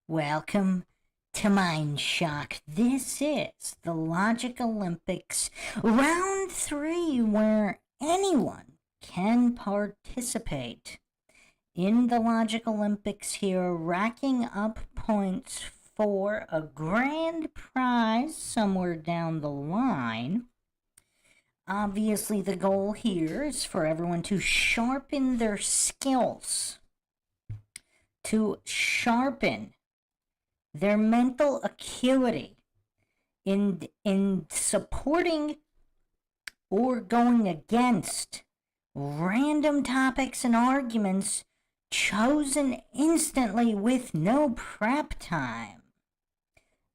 Welcome to Mindshock. This is the Logic Olympics round 3 where anyone can participate. In the Logic Olympics here, racking up points for a grand prize somewhere down the line. Obviously, the goal here is for everyone to sharpen their skills, to sharpen their mental acuity in supporting or going against random topics and arguments chosen instantly with no prep time.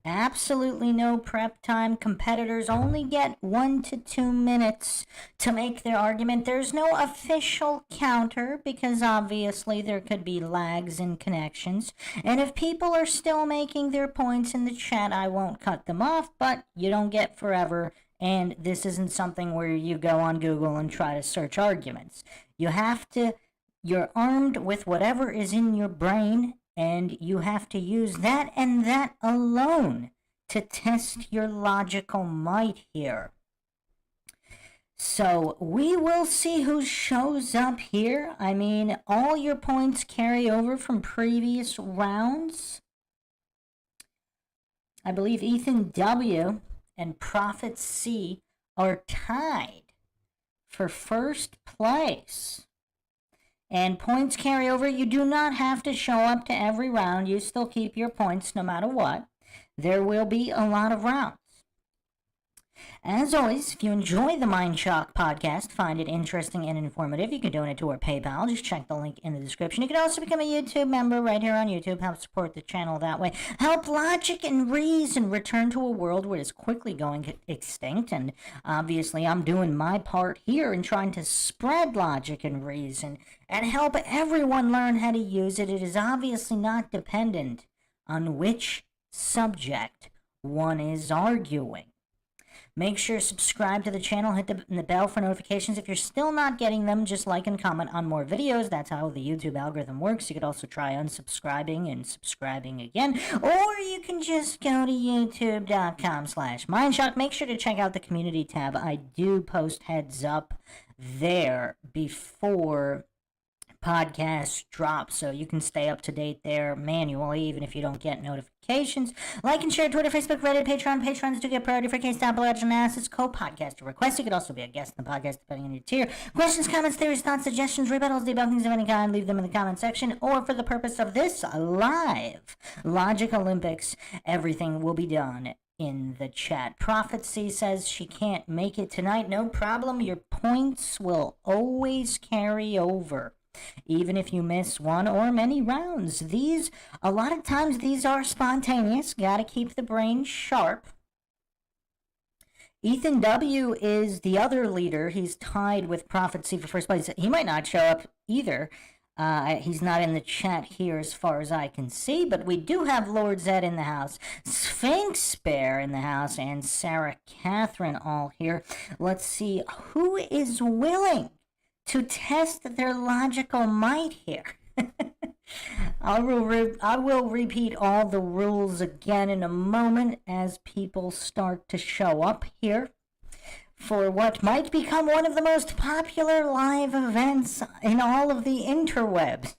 Absolutely no prep time. Competitors only get 1 to 2 minutes to make their argument. There's no official counter because obviously there could be lags in connections. And if people are still making their points in the chat, I won't cut them off, but you don't get forever. And this isn't something where you go on Google and try to search arguments. You're armed with whatever is in your brain, and you have to use that and that alone to test your logical might here. So we will see who shows up here. I mean, all your points carry over from previous rounds. I believe Ethan W. and Prophet C are tied for first place. And points carry over. You do not have to show up to every round. You still keep your points no matter what. There will be a lot of rounds. As always, if you enjoy the Mindshock podcast, find it interesting and informative, you can donate to our PayPal. Just check the link in the description. You can also become a YouTube member right here on YouTube. Help support the channel that way. Help logic and reason return to a world where it's quickly going extinct. And obviously, I'm doing my part here in trying to spread logic and reason and help everyone learn how to use it. It is obviously not dependent on which subject one is arguing. Make sure to subscribe to the channel, hit the bell for notifications. If you're still not getting them, just like and comment on more videos. That's how the YouTube algorithm works. You could also try unsubscribing and subscribing again. Or you can just go to youtube.com/Mindshock. Make sure to check out the community tab. I do post heads up there before podcasts drop, so you can stay up to date there manually, even if you don't get notifications. Like and share Twitter, Facebook, Reddit, Patreon. Patrons do get priority for case down below analysis, co-podcaster requests. You could also be a guest in the podcast depending on your tier. Questions, comments, theories, thoughts, suggestions, rebuttals, debunkings of any kind, leave them in the comment section. Or for the purpose of this live Logic Olympics, everything will be done in the chat. Prophecy says she can't make it tonight. No problem. Your points will always carry over, even if you miss one or many rounds. A lot of times these are spontaneous. Gotta keep the brain sharp. Ethan W. is the other leader. He's tied with Prophecy for first place. He might not show up either. He's not in the chat here as far as I can see, but we do have Lord Zed in the house, Sphinx Bear in the house, and Sarah Catherine all here. Let's see who is willing to test their logical might here. I will repeat all the rules again in a moment as people start to show up here for what might become one of the most popular live events in all of the interwebs.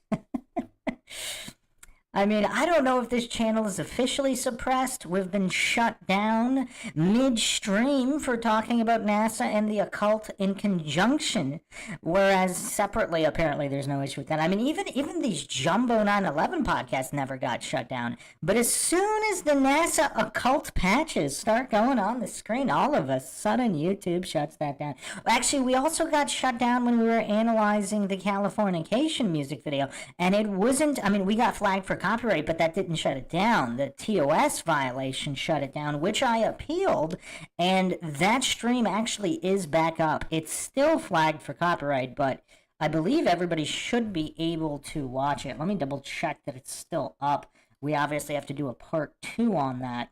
I mean, I don't know if this channel is officially suppressed. We've been shut down midstream for talking about NASA and the occult in conjunction, whereas separately, apparently, there's no issue with that. I mean, even these jumbo 9/11 podcasts never got shut down. But as soon as the NASA occult patches start going on the screen, all of a sudden YouTube shuts that down. Actually, we also got shut down when we were analyzing the Californication music video, and it wasn't, I mean, we got flagged for copyright, but that didn't shut it down. The TOS violation shut it down, which I appealed, and that stream actually is back up. It's still flagged for copyright, but I believe everybody should be able to watch it. Let me double check that it's still up. We obviously have to do a part 2 on that.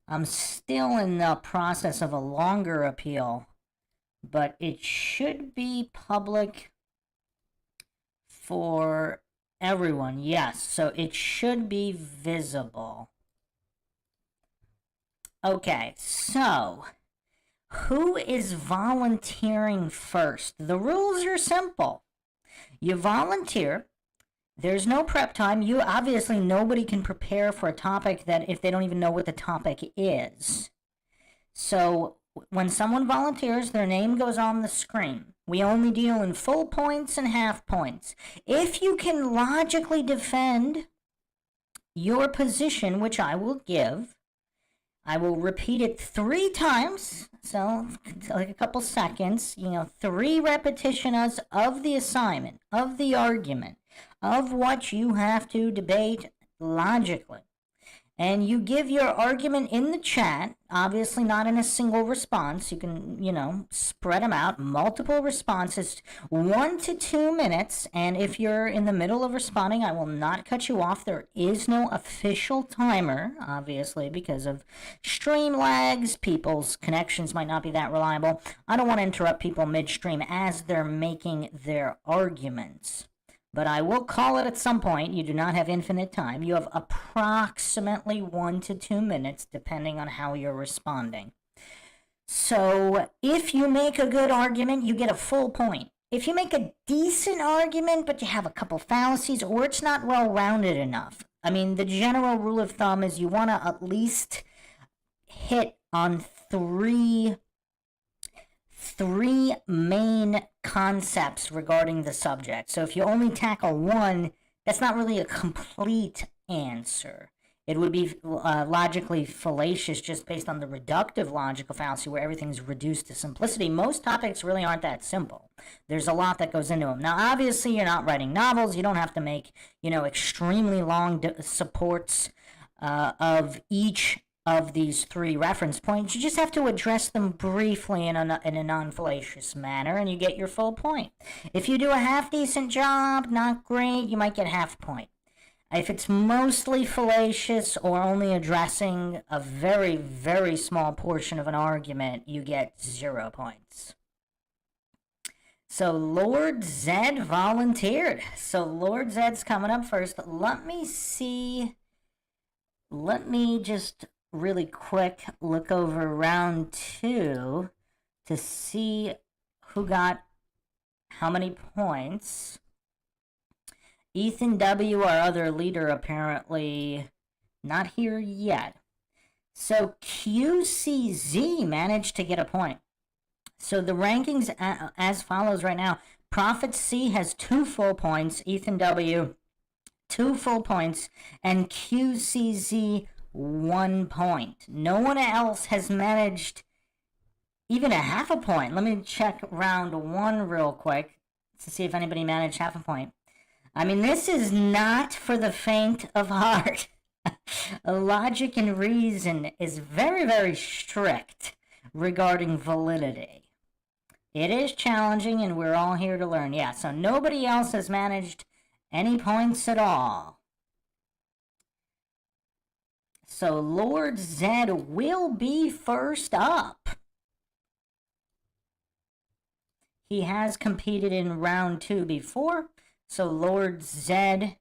I'm still in the process of a longer appeal, but it should be public for everyone, yes. So it should be visible. Okay, so who is volunteering first? The rules are simple. You volunteer. There's no prep time. You obviously, nobody can prepare for a topic that if they don't even know what the topic is. So when someone volunteers, their name goes on the screen. We only deal in full points and half points. If you can logically defend your position, which I will give, I will repeat it 3 times, so like a couple seconds, 3 repetitions of the assignment, of the argument, of what you have to debate logically. And you give your argument in the chat, obviously not in a single response. You can, spread them out, multiple responses, 1 to 2 minutes. And if you're in the middle of responding, I will not cut you off. There is no official timer, obviously, because of stream lags. People's connections might not be that reliable. I don't want to interrupt people midstream as they're making their arguments. But I will call it at some point. You do not have infinite time. You have approximately 1 to 2 minutes, depending on how you're responding. So if you make a good argument, you get a full point. If you make a decent argument, but you have a couple fallacies, or it's not well-rounded enough, the general rule of thumb is you want to at least hit on three main concepts regarding the subject. So if you only tackle one, that's not really a complete answer. It would be logically fallacious just based on the reductive logical fallacy where everything's reduced to simplicity. Most topics really aren't that simple. There's a lot that goes into them. Now, obviously, you're not writing novels. You don't have to make, extremely long supports of each of these 3 reference points. You just have to address them briefly in a non-fallacious manner, and you get your full point. If you do a half-decent job, not great, you might get half a point. If it's mostly fallacious or only addressing a very, very small portion of an argument, you get 0 points. So Lord Zed volunteered. So Lord Zed's coming up first. Let me just really quick look over round 2 to see who got how many points. Ethan W., our other leader, apparently not here yet. So QCZ managed to get a point. So the rankings as follows right now. Prophet C has 2 full points. Ethan W., 2 full points. And QCZ, 1 point. No one else has managed even a half a point. Let me check round 1 real quick to see if anybody managed half a point. This is not for the faint of heart. Logic and reason is very, very strict regarding validity. It is challenging, and we're all here to learn. Yeah, so nobody else has managed any points at all. So Lord Zed will be first up. He has competed in round 2 before, so Lord Zed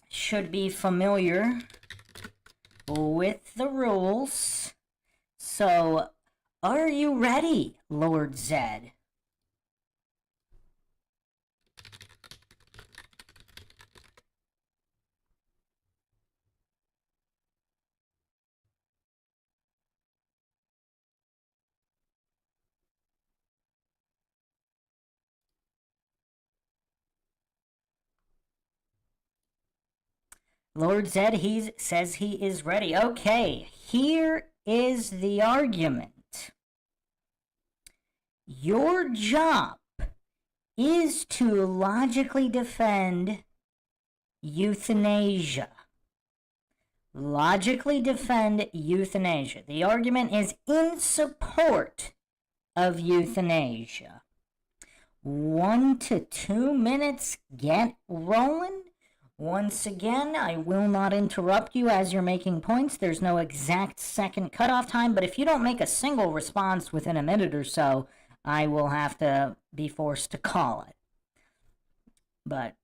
should be familiar with the rules. So, are you ready, Lord Zed? Lord Zed, he says he is ready. Okay, here is the argument. Your job is to logically defend euthanasia. Logically defend euthanasia. The argument is in support of euthanasia. 1 to 2 minutes, get rolling. Once again, I will not interrupt you as you're making points. There's no exact second cutoff time, but if you don't make a single response within a minute or so, I will have to be forced to call it. But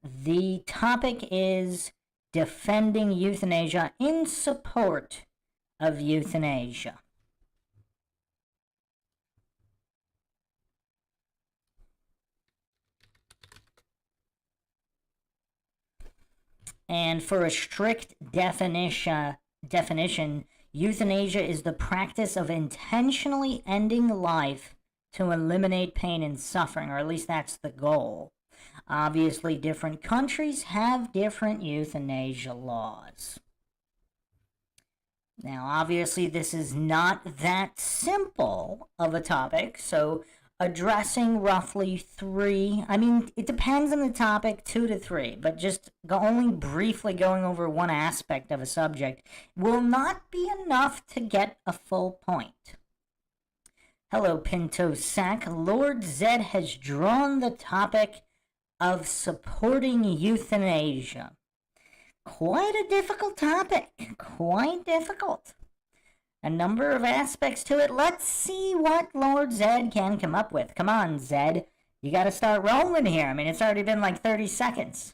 the topic is defending euthanasia, in support of euthanasia. And for a strict definition, euthanasia is the practice of intentionally ending life to eliminate pain and suffering, or at least that's the goal. Obviously, different countries have different euthanasia laws. Now, obviously, this is not that simple of a topic, so addressing roughly 3, I mean, it depends on the topic, 2 to 3, but just only briefly going over one aspect of a subject will not be enough to get a full point. Hello, Pinto Sack. Lord Zed has drawn the topic of supporting euthanasia. Quite a difficult topic. Quite difficult. A number of aspects to it. Let's see what Lord Zed can come up with. Come on, Zed. You gotta start rolling here. I mean, it's already been like 30 seconds.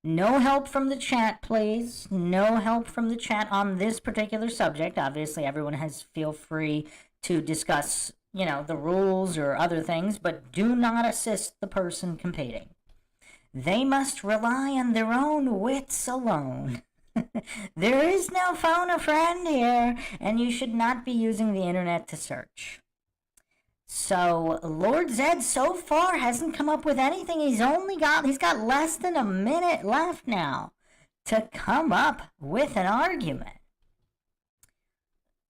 No help from the chat, please. No help from the chat on this particular subject. Obviously, everyone feel free to discuss, the rules or other things, but do not assist the person competing. They must rely on their own wits alone. There is no phone a friend here, and you should not be using the internet to search. So, Lord Zed so far hasn't come up with anything. He's got less than a minute left now to come up with an argument.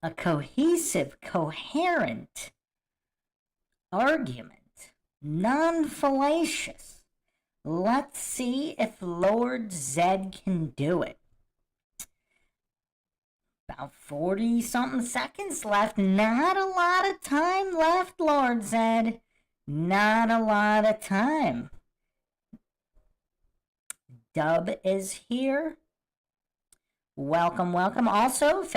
A cohesive, coherent argument. Non-fallacious. Let's see if Lord Zed can do it. About 40-something seconds left. Not a lot of time left, Lord Zed. Not a lot of time. Dub is here. Welcome, welcome. Also, if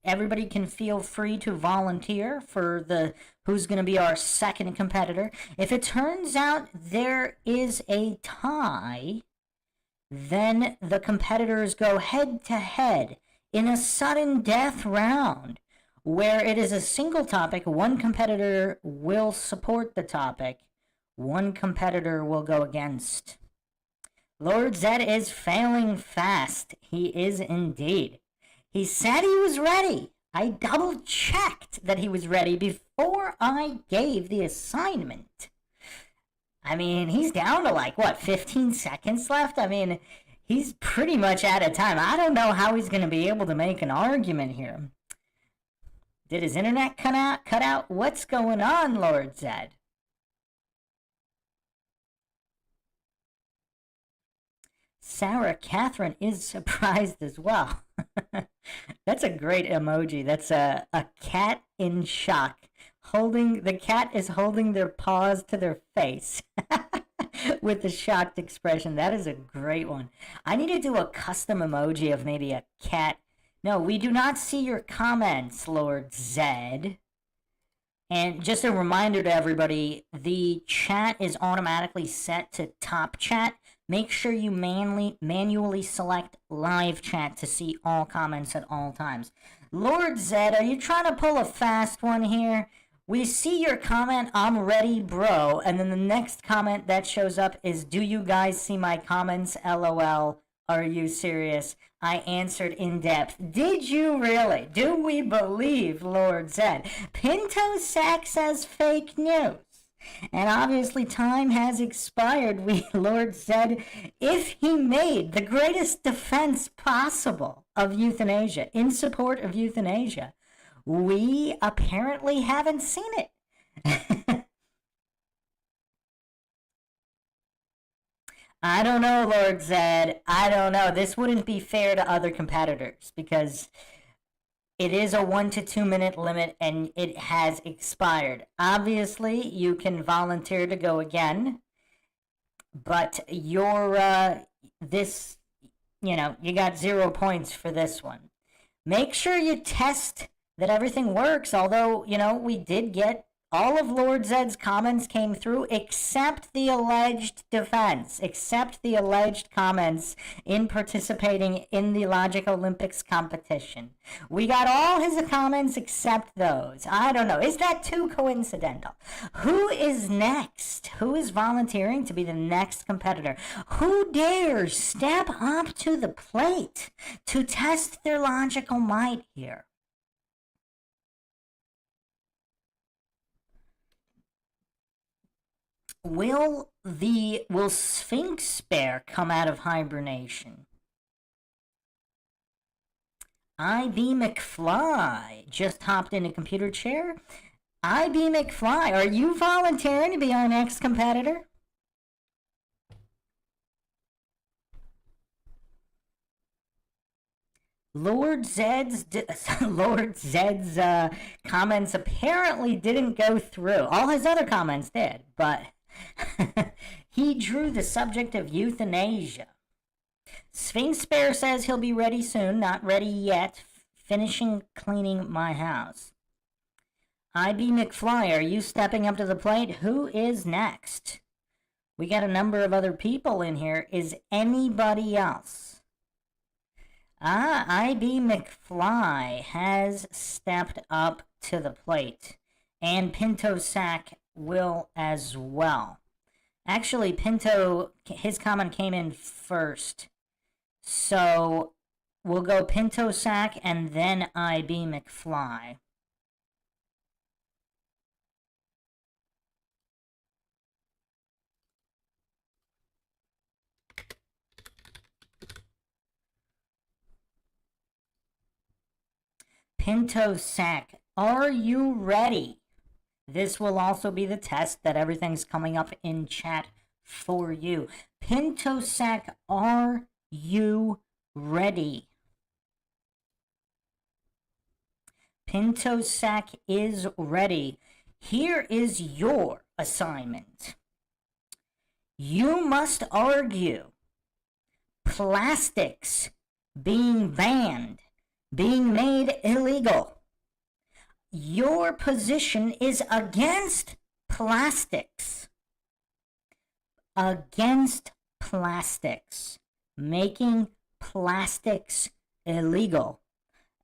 everybody can feel free to volunteer for who's going to be our second competitor. If it turns out there is a tie, then the competitors go head to head in a sudden death round, where it is a single topic. One competitor will support the topic. One competitor will go against. Lord Zed is failing fast. He is indeed. He said he was ready. I double-checked that he was ready before I gave the assignment. I mean, he's down to 15 seconds left? I mean, he's pretty much out of time. I don't know how he's going to be able to make an argument here. Did his internet cut out? What's going on, Lord Zed? Sarah Catherine is surprised as well. That's a great emoji. That's a cat in shock. The cat is holding their paws to their face with a shocked expression. That is a great one. I need to do a custom emoji of maybe a cat. No, we do not see your comments, Lord Zed. And just a reminder to everybody, the chat is automatically set to top chat. Make sure you manually select live chat to see all comments at all times. Lord Zed, are you trying to pull a fast one here? We see your comment, I'm ready, bro. And then the next comment that shows up is, do you guys see my comments? LOL. Are you serious? I answered in depth. Did you really? Do we believe Lord Zed? Pinto Sack says fake news. And obviously time has expired. Lord Zed, if he made the greatest defense possible of euthanasia, in support of euthanasia, we apparently haven't seen it. I don't know, Lord Zed. I don't know. This wouldn't be fair to other competitors because it is a 1 to 2 minute limit and it has expired. Obviously, you can volunteer to go again, but you got 0 points for this one. Make sure you test that everything works, although, we did get All of Lord Zed's comments came through except the alleged defense, except the alleged comments in participating in the Logic Olympics competition. We got all his comments except those. I don't know. Is that too coincidental? Who is next? Who is volunteering to be the next competitor? Who dares step up to the plate to test their logical might here? Will Sphinx Bear come out of hibernation? IB McFly just hopped in a computer chair. IB McFly, are you volunteering to be our next competitor? Lord Zed's comments apparently didn't go through. All his other comments did, but he drew the subject of euthanasia. Sphinx Bear says he'll be ready soon, not ready yet, finishing cleaning my house. IB McFly, are you stepping up to the plate? Who is next? We got a number of other people in here. Is anybody else? IB McFly has stepped up to the plate, and Pinto Sack will as well. Actually, Pinto, his comment came in first, so we'll go Pinto Sack and then IB McFly. Pinto Sack, are you ready? This will also be the test that everything's coming up in chat for you. Pinto Sack, are you ready? Pinto Sack is ready. Here is your assignment. You must argue plastics being banned, being made illegal. Your position is against plastics. Against plastics. Making plastics illegal.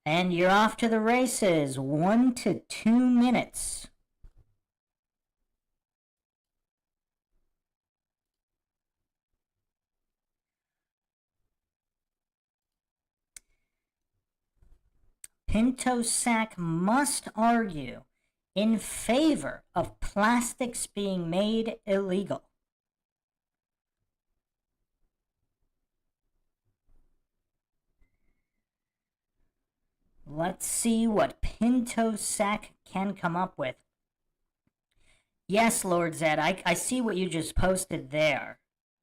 And you're off to the races. 1 to 2 minutes. Pinto Sack must argue in favor of plastics being made illegal. Let's see what Pinto Sack can come up with. Yes, Lord Zed, I see what you just posted there.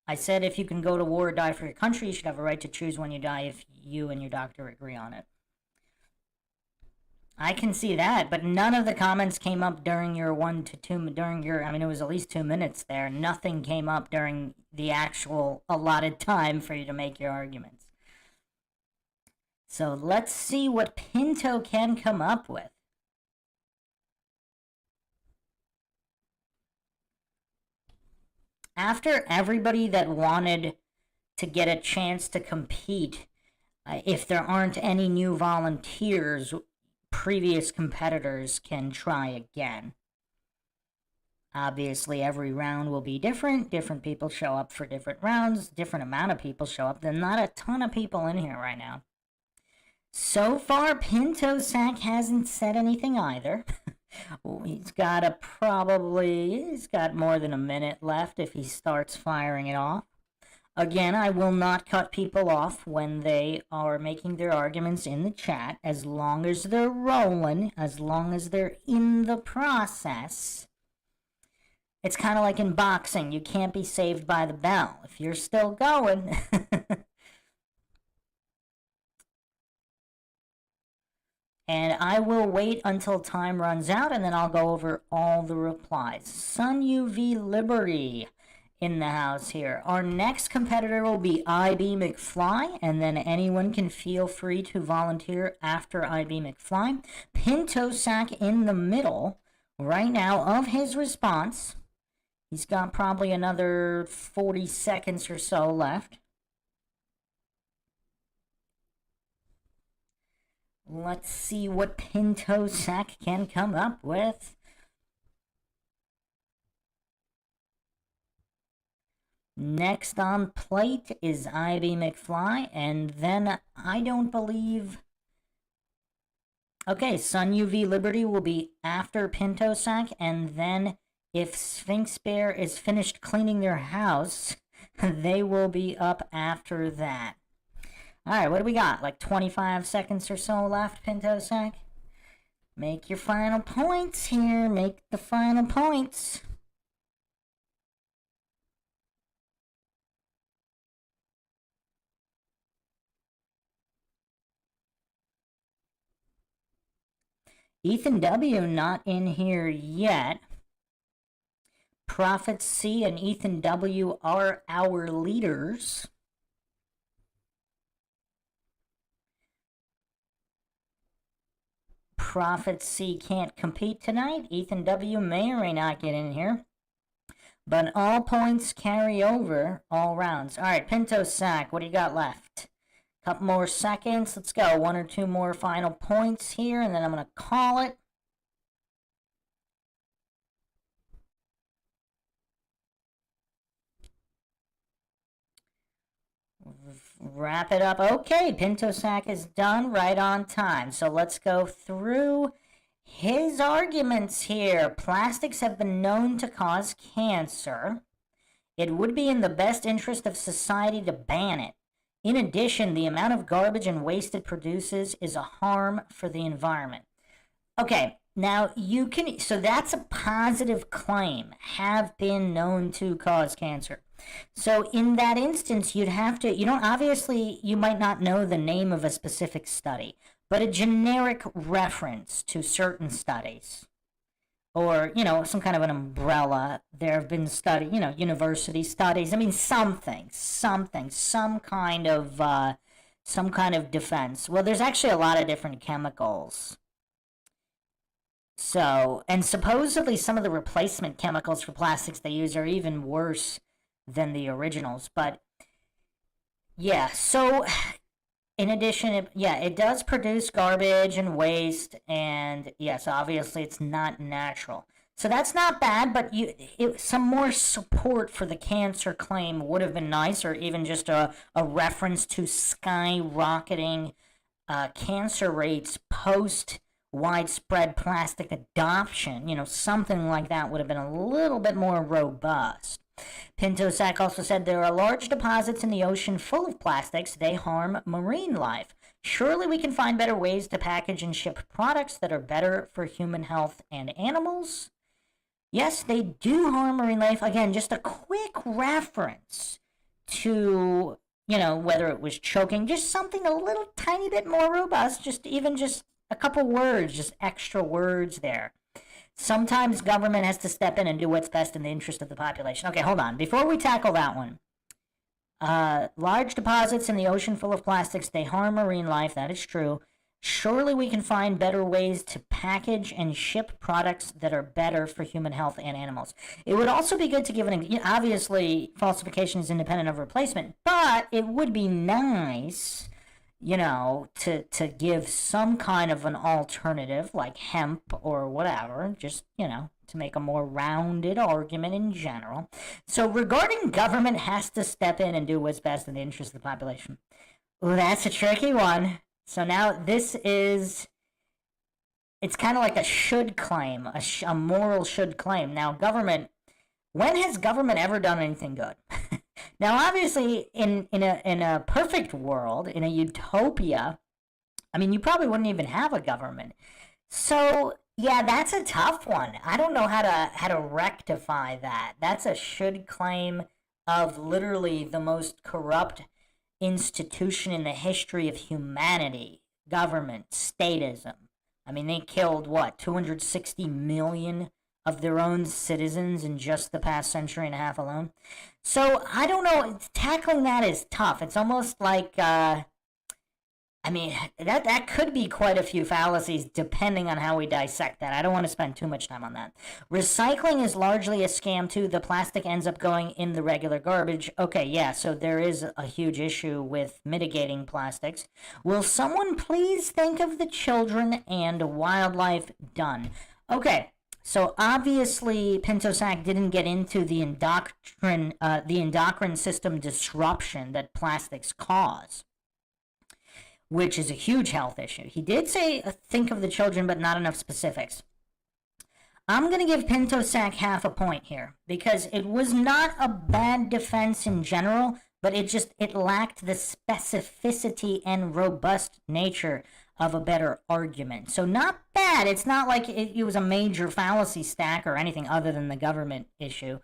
I said if you can go to war or die for your country, you should have a right to choose when you die if you and your doctor agree on it. I can see that, but none of the comments came up during your it was at least 2 minutes there. Nothing came up during the actual allotted time for you to make your arguments. So let's see what Pinto can come up with. After everybody that wanted to get a chance to compete, if there aren't any new volunteers, previous competitors can try again. Obviously, every round will be different. Different people show up for different rounds. Different amount of people show up. There's not a ton of people in here right now. So far, Pinto Sack hasn't said anything either. He's got more than a minute left if he starts firing it off. Again, I will not cut people off when they are making their arguments in the chat, as long as they're rolling, as long as they're in the process. It's kind of like in boxing. You can't be saved by the bell. If you're still going. And I will wait until time runs out, and then I'll go over all the replies. Sun UV Liberty in the house here. Our next competitor will be IB McFly, and then anyone can feel free to volunteer after IB McFly. Pinto Sack in the middle right now of his response. He's got probably another 40 seconds or so left. Let's see what Pinto Sack can come up with. Next on plate is Ivy McFly, and then I don't believe... Okay, Sun UV Liberty will be after Pinto Sack, and then if Sphinx Bear is finished cleaning their house, they will be up after that. Alright, what do we got? Like 25 seconds or so left, Pinto Sack? Make your final points here. Make the final points. Ethan W. not in here yet. Prophet C and Ethan W. are our leaders. Prophet C can't compete tonight. Ethan W. may or may not get in here. But all points carry over all rounds. All right, Pinto Sack, what do you got left? Couple more seconds. Let's go. One or two more final points here, and then I'm going to call it. Wrap it up. Okay, Pinto Sack is done right on time. So let's go through his arguments here. Plastics have been known to cause cancer. It would be in the best interest of society to ban it. In addition, the amount of garbage and waste it produces is a harm for the environment. Okay, now you can, so that's a positive claim, have been known to cause cancer. So in that instance, you'd have to, obviously you might not know the name of a specific study, but a generic reference to certain studies. Or, some kind of an umbrella. There have been university studies. I mean, some kind of defense. Well, there's actually a lot of different chemicals. So, and supposedly some of the replacement chemicals for plastics they use are even worse than the originals. But, yeah, so... In addition, it does produce garbage and waste, and yes, obviously it's not natural. So that's not bad, but some more support for the cancer claim would have been nice, or even just a reference to skyrocketing cancer rates post widespread plastic adoption. Something like that would have been a little bit more robust. Pinto Sack also said there are large deposits in the ocean full of plastics. They harm marine life. Surely we can find better ways to package and ship products that are better for human health and animals. Yes, they do harm marine life. Again, just a quick reference to, whether it was choking, just something a little tiny bit more robust, just a couple words, just extra words there. Sometimes government has to step in and do what's best in the interest of the population. Okay, hold on. Before we tackle that one, large deposits in the ocean full of plastics, they harm marine life. That is true. Surely we can find better ways to package and ship products that are better for human health and animals. It would also be good to give obviously, falsification is independent of replacement, but it would be nice... to give some kind of an alternative, like hemp or whatever, just, to make a more rounded argument in general. So regarding government has to step in and do what's best in the interest of the population. Well, that's a tricky one. So now it's kind of like a should claim, a moral should claim. Now when has government ever done anything good? Now, obviously, in a perfect world, in a utopia, I mean, you probably wouldn't even have a government. So, yeah, that's a tough one. I don't know how to rectify that. That's a should claim of literally the most corrupt institution in the history of humanity. Government, statism. I mean, they killed, 260 million of their own citizens in just the past century and a half alone. So, I don't know, tackling that is tough. It's almost like, I I mean, that could be quite a few fallacies depending on how we dissect that. I don't want to spend too much time on that. Recycling is largely a scam too. The plastic ends up going in the regular garbage. Okay, yeah, so there is a huge issue with mitigating plastics. Will someone please think of the children and wildlife? Done. Okay. So obviously, Pinto-Sack didn't get into the endocrine system disruption that plastics cause, which is a huge health issue. He did say think of the children, but not enough specifics. I'm going to give Pinto-Sack half a point here because it was not a bad defense in general, but it lacked the specificity and robust nature of a better argument. So not bad. It's not like it was a major fallacy stack or anything other than the government issue.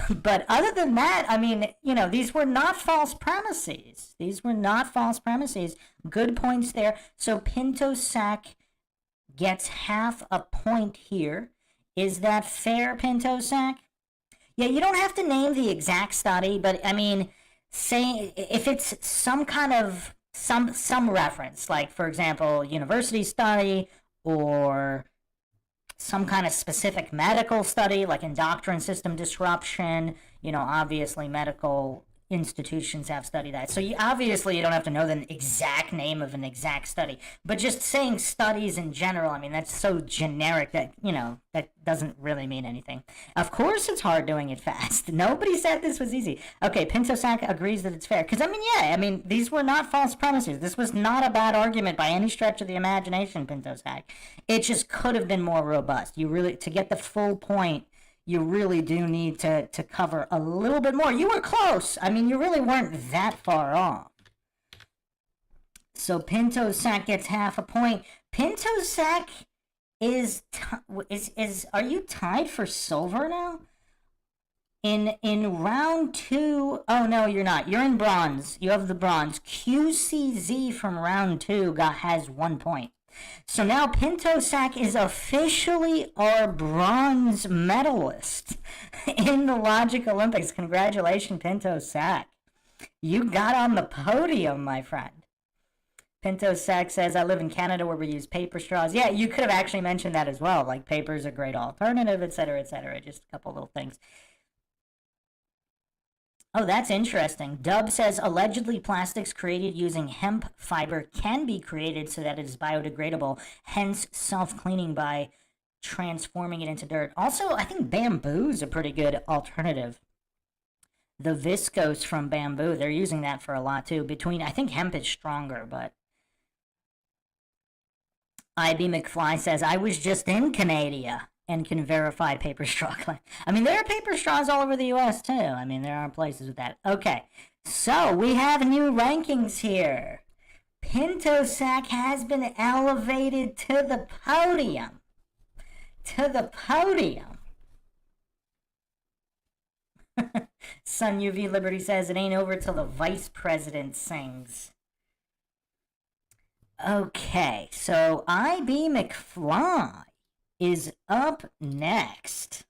But other than that, I mean, these were not false premises. These were not false premises. Good points there. So Pinto-Sack gets half a point here. Is that fair, Pinto-Sack? Yeah, you don't have to name the exact study, but I mean, say if it's some kind of some reference, like for example, university study or some kind of specific medical study, like endocrine system disruption. Obviously medical institutions have studied that. So you don't have to know the exact name of an exact study, but just saying studies in general, I mean, that's so generic that, that doesn't really mean anything. Of course it's hard doing it fast. Nobody said this was easy. Okay, Pinto-Sack agrees that it's fair. Because, these were not false premises. This was not a bad argument by any stretch of the imagination, Pinto-Sack. It just could have been more robust. To get the full point, you really do need to cover a little bit more. You were close. I mean, you really weren't that far off. So Pinto-Sack gets half a point. Pinto-Sack are you tied for silver now? In round 2, oh no, you're not. You're in bronze. You have the bronze. QCZ from round 2 has 1 point. So now Pinto-Sack is officially our bronze medalist in the Logic Olympics. Congratulations, Pinto-Sack. You got on the podium, my friend. Pinto-Sack says, I live in Canada where we use paper straws. Yeah, you could have actually mentioned that as well. Like, paper is a great alternative, etc., etc. Just a couple little things. Oh, that's interesting. Dub says, allegedly plastics created using hemp fiber can be created so that it is biodegradable, hence self-cleaning by transforming it into dirt. Also, I think bamboo is a pretty good alternative. The viscose from bamboo, they're using that for a lot too. I think hemp is stronger, but... IB McFly says, I was just in Canada and can verify paper straw claim. I mean, there are paper straws all over the U.S. too. I mean, there are places with that. Okay, so we have new rankings here. Pinto-Sack has been elevated to the podium. To the podium. Sun UV Liberty says, it ain't over till the vice president sings. Okay, so IB McFly is up next.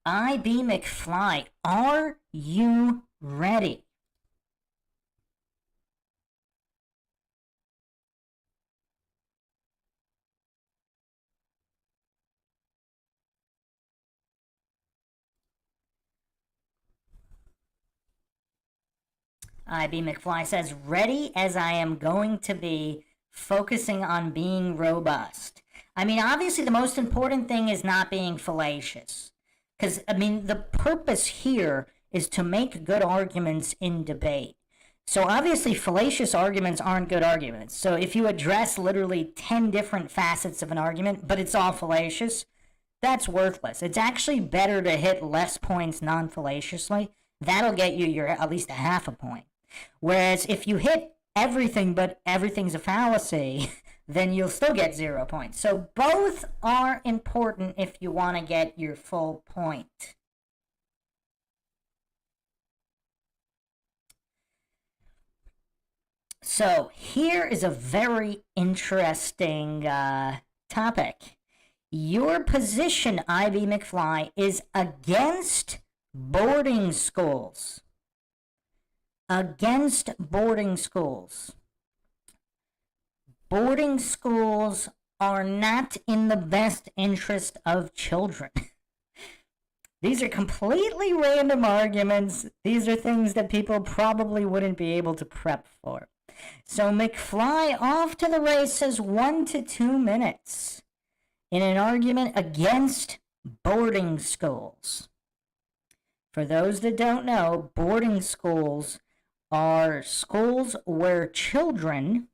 IB McFly, are you ready? IB McFly says, ready as I am going to be, focusing on being robust. I mean, obviously the most important thing is not being fallacious. Because, I mean, the purpose here is to make good arguments in debate. So obviously fallacious arguments aren't good arguments. So if you address literally 10 different facets of an argument, but it's all fallacious, that's worthless. It's actually better to hit less points non-fallaciously. That'll get you at least a half a point. Whereas if you hit everything but everything's a fallacy, then you'll still get 0 points. So both are important if you want to get your full point. So here is a very interesting topic. Your position, IB McFly, is against boarding schools. Against boarding schools. Boarding schools are not in the best interest of children. These are completely random arguments. These are things that people probably wouldn't be able to prep for. So McFly off to the races, 1 to 2 minutes in an argument against boarding schools. For those that don't know, boarding schools are schools where children,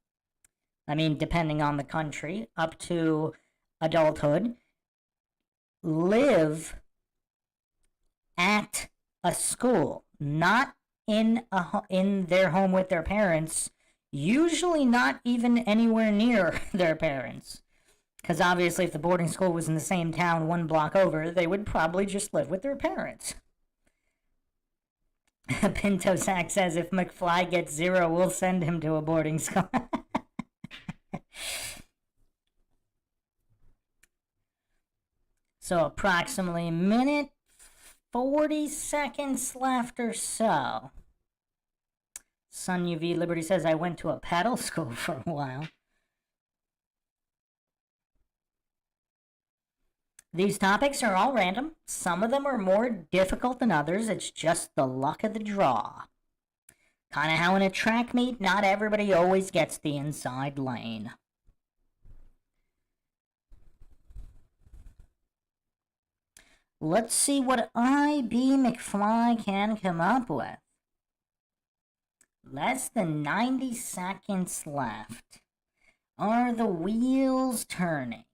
I mean, depending on the country, up to adulthood, live at a school, not in their home with their parents, usually not even anywhere near their parents. Because obviously if the boarding school was in the same town 1 block over, they would probably just live with their parents. Pinto Sack says if McFly gets 0, we'll send him to a boarding school. So approximately a minute 40 seconds left or so. Sun UV Liberty says I went to a paddle school for a while. These topics are all random. Some of them are more difficult than others. It's just the luck of the draw. Kind of how in a track meet, not everybody always gets the inside lane. Let's see what IB McFly can come up with. Less than 90 seconds left. Are the wheels turning?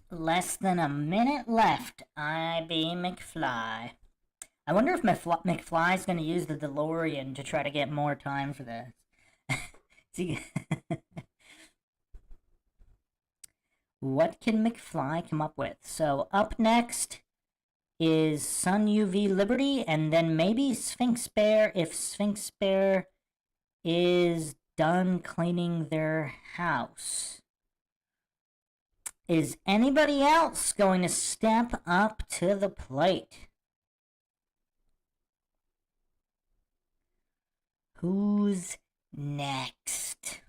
Less than a minute left. IB McFly. I wonder if McFly's going to use the DeLorean to try to get more time for this. What can McFly come up with? So up next is Sun UV Liberty, and then maybe Sphinx Bear if Sphinx Bear is done cleaning their house. Is anybody else going to step up to the plate? Who's next?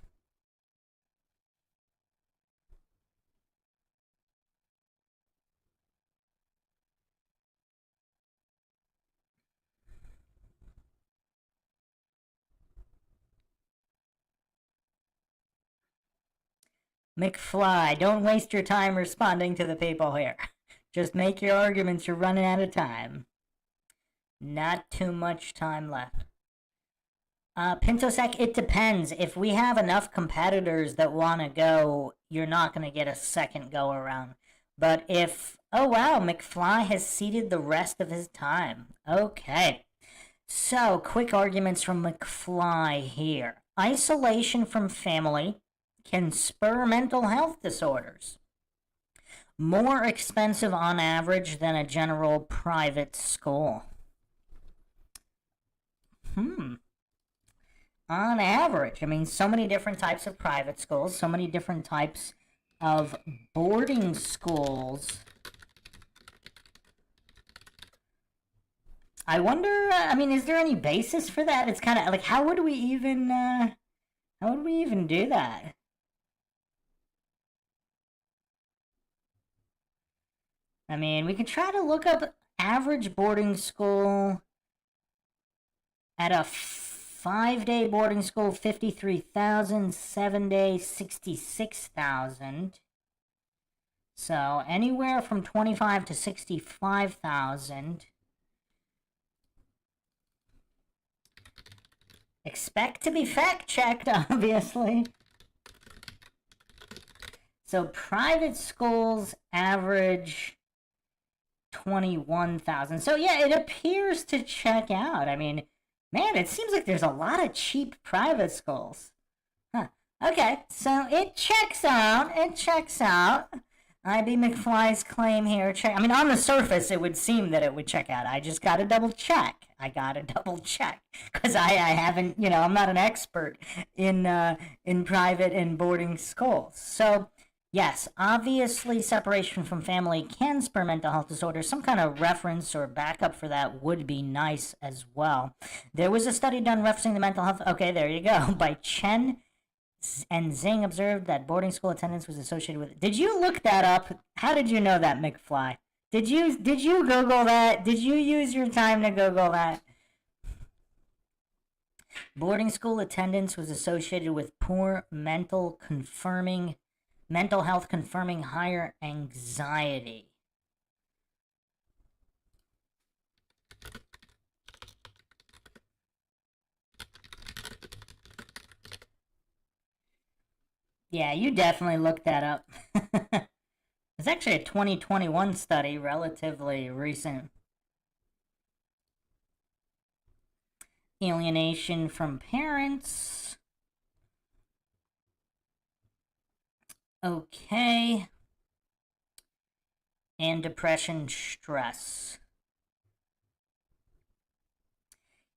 McFly, don't waste your time responding to the people here. Just make your arguments, you're running out of time. Not too much time left. Pintosec, it depends. If we have enough competitors that want to go, you're not going to get a second go around. But if... Oh, wow, McFly has ceded the rest of his time. Okay. So, quick arguments from McFly here. Isolation from family can spur mental health disorders. More expensive on average than a general private school. On average. I mean, so many different types of private schools, so many different types of boarding schools. I wonder, I mean, is there any basis for that? It's kind of like, how would we even do that? I mean, we could try to look up average boarding school at a 5-day boarding school, 53,000, 7-day, 66,000. So anywhere from 25 to 65,000. Expect to be fact-checked, obviously. So private schools average 21,000. So yeah, it appears to check out. I mean, man, it seems like there's a lot of cheap private schools. Huh. Okay, so it checks out. It checks out. IB McFly's claim here. I mean, on the surface, it would seem that it would check out. I just gotta double check. I gotta double check because I haven't, I'm not an expert in private and boarding schools. So yes, obviously, separation from family can spur mental health disorders. Some kind of reference or backup for that would be nice as well. There was a study done referencing the mental health. Okay, there you go. By Chen and Zing observed that boarding school attendance was associated with. Did you look that up? How did you know that, McFly? Did you Google that? Did you use your time to Google that? Boarding school attendance was associated with poor mental health, confirming higher anxiety. Yeah, you definitely looked that up. It's actually a 2021 study, relatively recent. Alienation from parents. Okay. And depression, stress.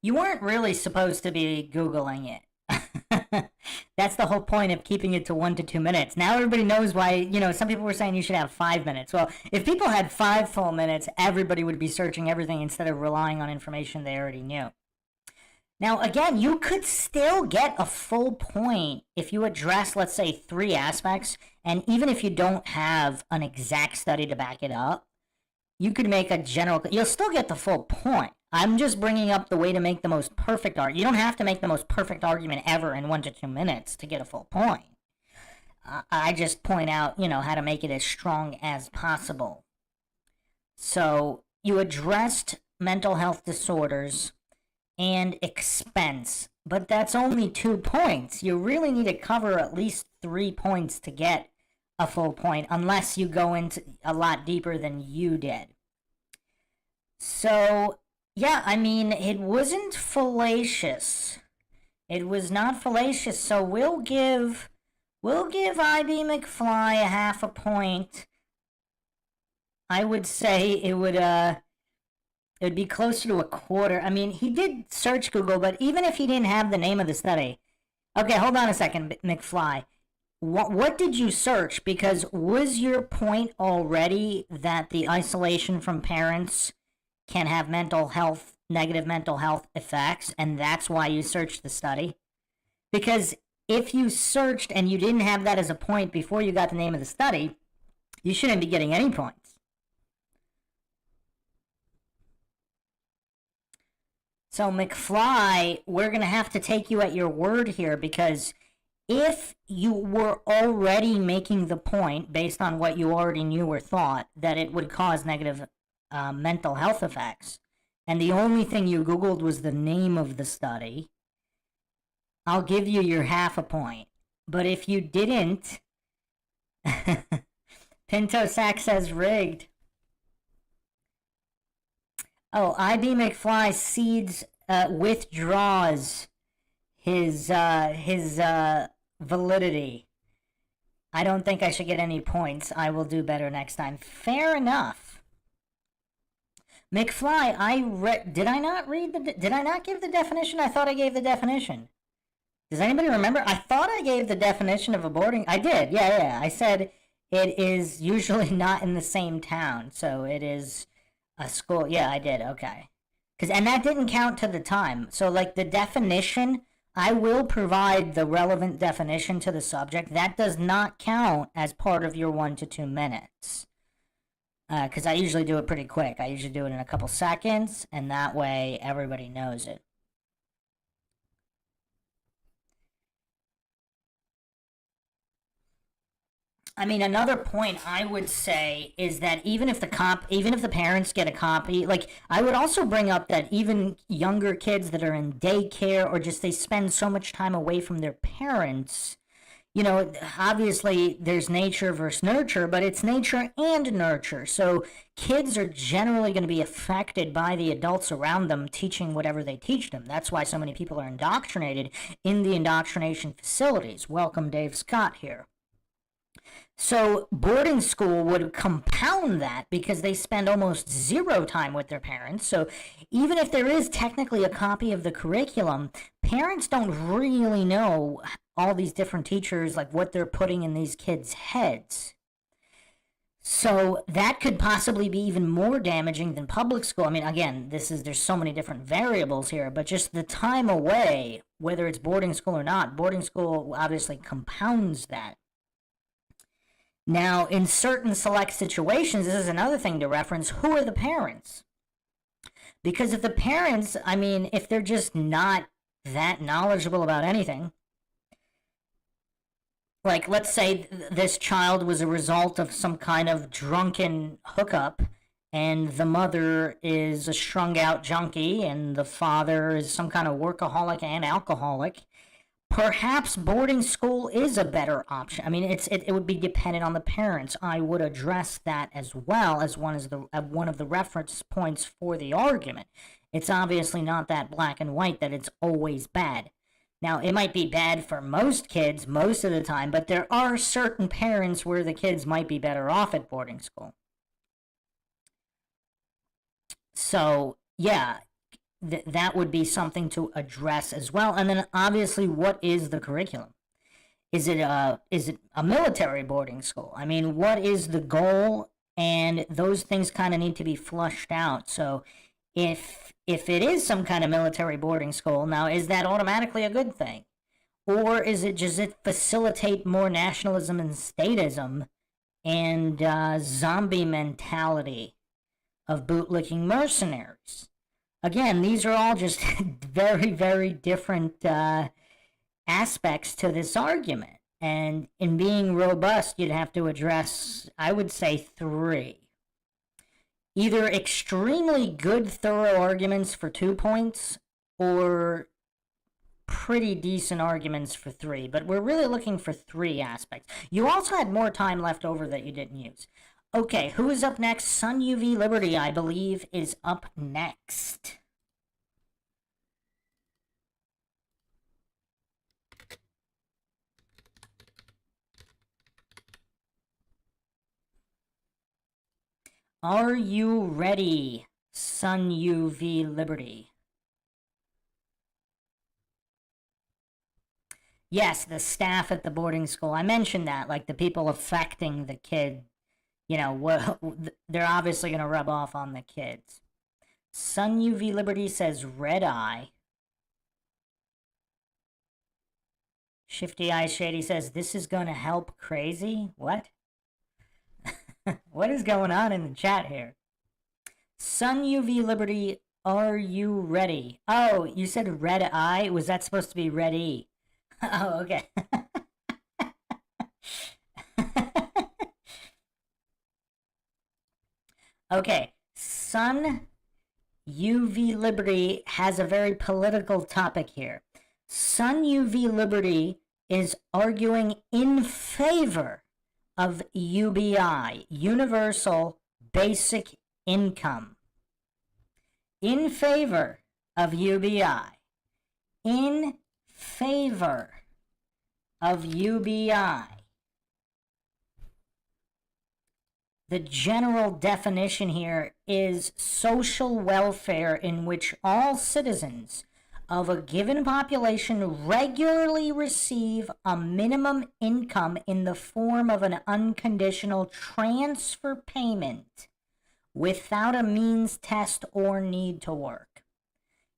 You weren't really supposed to be Googling it. That's the whole point of keeping it to 1 to 2 minutes. Now everybody knows why, some people were saying you should have 5 minutes. Well, if people had 5 full minutes, everybody would be searching everything instead of relying on information they already knew. Now, again, you could still get a full point if you address, let's say, 3 aspects, and even if you don't have an exact study to back it up, you could make a general, you'll still get the full point. I'm just bringing up the way to make the most perfect argument. You don't have to make the most perfect argument ever in 1 to 2 minutes to get a full point. I just point out, how to make it as strong as possible. So you addressed mental health disorders and expense, but that's only 2 points. You really need to cover at least 3 points to get a full point, unless you go into a lot deeper than you did. So, yeah, I mean, it wasn't fallacious. It was not fallacious, so we'll give IB McFly a half a point. I would say it would be closer to a quarter. I mean, he did search Google, but even if he didn't have the name of the study. Okay, hold on a second, McFly. What did you search? Because was your point already that the isolation from parents can have negative mental health effects, and that's why you searched the study? Because if you searched and you didn't have that as a point before you got the name of the study, you shouldn't be getting any points. So, McFly, we're going to have to take you at your word here, because if you were already making the point, based on what you already knew or thought, that it would cause negative mental health effects, and the only thing you Googled was the name of the study, I'll give you your half a point. But if you didn't, Pinto Sack says rigged. Oh, IB McFly withdraws his validity. I don't think I should get any points. I will do better next time. Fair enough. McFly, did I not give the definition? I thought I gave the definition. Does anybody remember? I thought I gave the definition of a boarding. I did. Yeah. I said it is usually not in the same town, so it is a school. Yeah, I did. Okay. And that didn't count to the time. So, like, the definition, I will provide the relevant definition to the subject. That does not count as part of your 1 to 2 minutes. Because I usually do it pretty quick. I usually do it in a couple seconds, and that way everybody knows it. I mean, another point I would say is that even if the parents get a copy, like I would also bring up that even younger kids that are in daycare or just they spend so much time away from their parents, obviously there's nature versus nurture, but it's nature and nurture. So kids are generally going to be affected by the adults around them teaching whatever they teach them. That's why so many people are indoctrinated in the indoctrination facilities. Welcome, Dave Scott here. So boarding school would compound that because they spend almost zero time with their parents. So even if there is technically a copy of the curriculum, parents don't really know all these different teachers, like what they're putting in these kids' heads. So that could possibly be even more damaging than public school. I mean, again, there's so many different variables here, but just the time away, whether it's boarding school or not, boarding school obviously compounds that. Now, in certain select situations, this is another thing to reference, who are the parents? Because if the parents, I mean, if they're just not that knowledgeable about anything, like let's say this child was a result of some kind of drunken hookup, and the mother is a strung out junkie, and the father is some kind of workaholic and alcoholic, perhaps boarding school is a better option. I mean, it would be dependent on the parents. I would address that as well as one of the reference points for the argument. It's obviously not that black and white that it's always bad. Now, it might be bad for most kids most of the time, but there are certain parents where the kids might be better off at boarding school. So, yeah, that would be something to address as well. And then obviously, what is the curriculum? Is it a military boarding school? I mean, what is the goal? And those things kind of need to be flushed out. So if it is some kind of military boarding school, now is that automatically a good thing? Or is it just it facilitate more nationalism and statism and zombie mentality of bootlicking mercenaries? Again, these are all just very, very different aspects to this argument. And in being robust, you'd have to address, I would say, three. Either extremely good, thorough arguments for 2 points, or pretty decent arguments for 3. But we're really looking for 3 aspects. You also had more time left over that you didn't use. Okay, who is up next? Sun UV Liberty, I believe, is up next. Are you ready, Sun UV Liberty? Yes, the staff at the boarding school. I mentioned that, like the people affecting the kid, they're obviously going to rub off on the kids. Sun UV Liberty says red eye. Shifty Eyes Shady says this is going to help crazy. What? What is going on in the chat here? Sun UV Liberty, are you ready? Oh, you said red eye? Was that supposed to be red E? Oh, okay. Okay, Sun UV Liberty has a very political topic here. Sun UV Liberty is arguing in favor of UBI, Universal Basic Income. In favor of UBI. In favor of UBI. The general definition here is social welfare in which all citizens of a given population regularly receive a minimum income in the form of an unconditional transfer payment without a means test or need to work.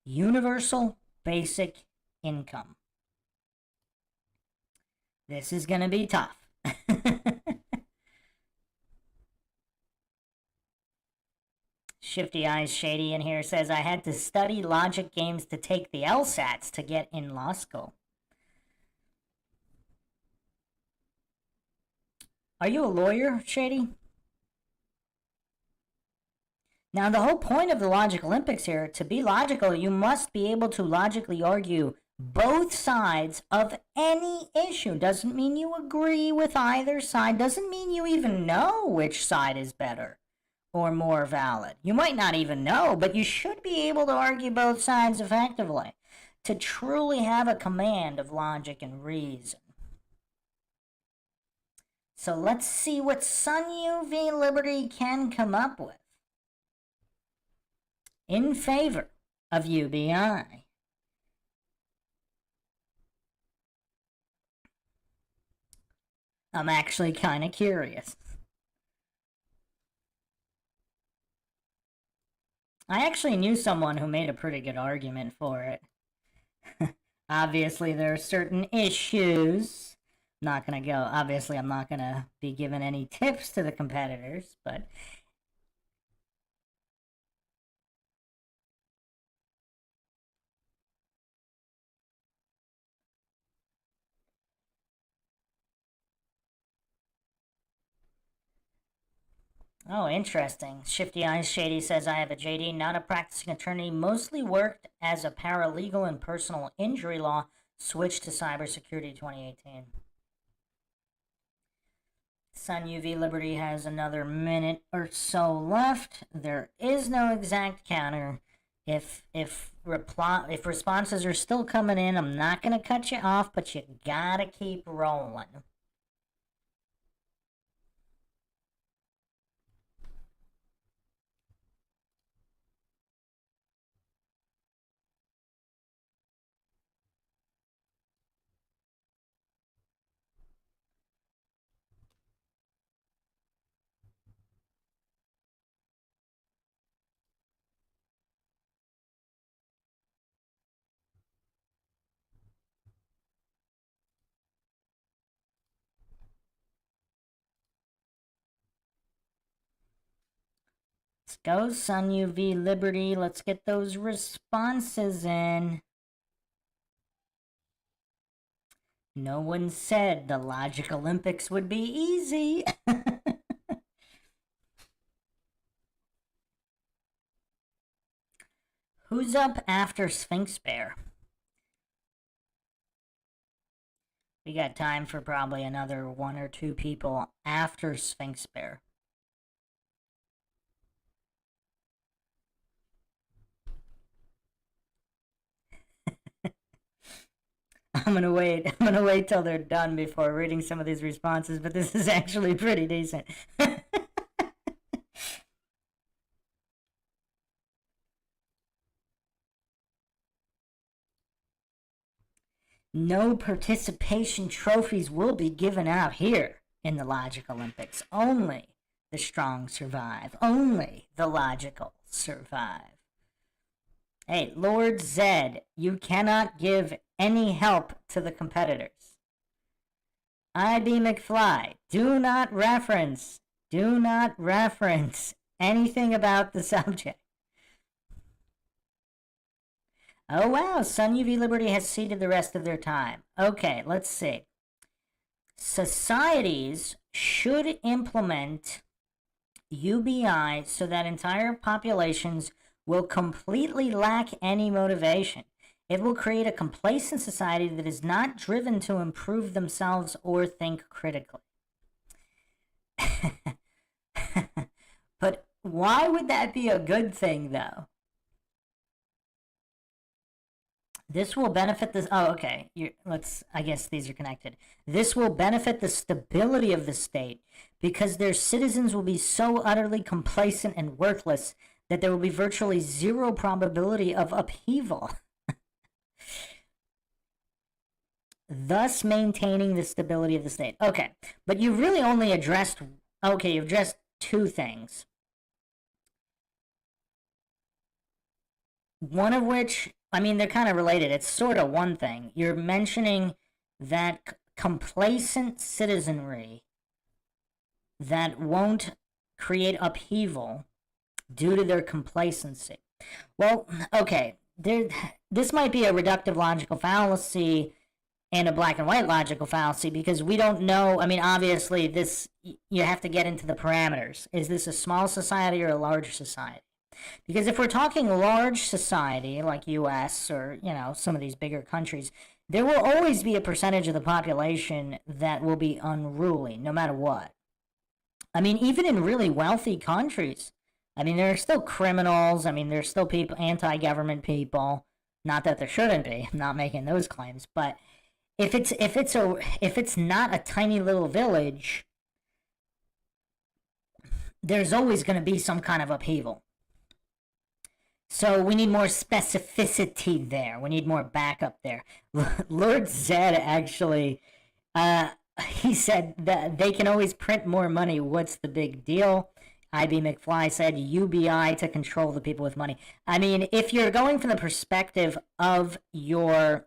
Universal basic income. This is going to be tough. Shifty Eyes Shady in here says, I had to study logic games to take the LSATs to get in law school. Are you a lawyer, Shady? Now, the whole point of the Logic Olympics here, to be logical, you must be able to logically argue both sides of any issue. Doesn't mean you agree with either side. Doesn't mean you even know which side is better or more valid. You might not even know, but you should be able to argue both sides effectively to truly have a command of logic and reason. So let's see what Sun UV Liberty can come up with in favor of UBI. I'm actually kind of curious. I actually knew someone who made a pretty good argument for it. Obviously, there are certain issues. Obviously, I'm not gonna be giving any tips to the competitors, but oh, interesting. Shifty Eyes Shady says, I have a JD, not a practicing attorney, mostly worked as a paralegal in personal injury law, switched to cybersecurity 2018. Sun UV Liberty has another minute or so left. There is no exact counter. If responses are still coming in, I'm not going to cut you off, but you gotta keep rolling. Let's go, Sun UV Liberty. Let's get those responses in. No one said the Logic Olympics would be easy. Who's up after Sphinx Bear? We got time for probably another one or two people after Sphinx Bear. I'm gonna wait till they're done before reading some of these responses, but this is actually pretty decent. No participation trophies will be given out here in the Logic Olympics. Only the strong survive. Only the logical survive. Hey, Lord Zed, you cannot give any help to the competitors. IB McFly, do not reference anything about the subject. Oh wow, Sun UV Liberty has ceded the rest of their time. Okay, let's see. Societies should implement UBI so that entire populations will completely lack any motivation. It will create a complacent society that is not driven to improve themselves or think critically. But why would that be a good thing, though? This will benefit this. Oh, okay. I guess these are connected. This will benefit the stability of the state because their citizens will be so utterly complacent and worthless that there will be virtually zero probability of upheaval. Thus maintaining the stability of the state. Okay, but you really only addressed. Okay, you've addressed two things. One of which, I mean, they're kind of related. It's sort of one thing. You're mentioning that complacent citizenry that won't create upheaval due to their complacency. Well, okay, this might be a reductive logical fallacy and a black and white logical fallacy, because we don't know. I mean, obviously, this, you have to get into the parameters. Is this a small society or a large society? Because if we're talking large society like US or, some of these bigger countries, there will always be a percentage of the population that will be unruly no matter what. I mean, even in really wealthy countries, I mean, there are still criminals. I mean, there's still people, anti-government people. Not that there shouldn't be. I'm not making those claims, but if it's not a tiny little village, there's always going to be some kind of upheaval. So we need more specificity there. We need more backup there. Lord Zed actually, he said that they can always print more money. What's the big deal? IB McFly said UBI to control the people with money. I mean, if you're going from the perspective of your...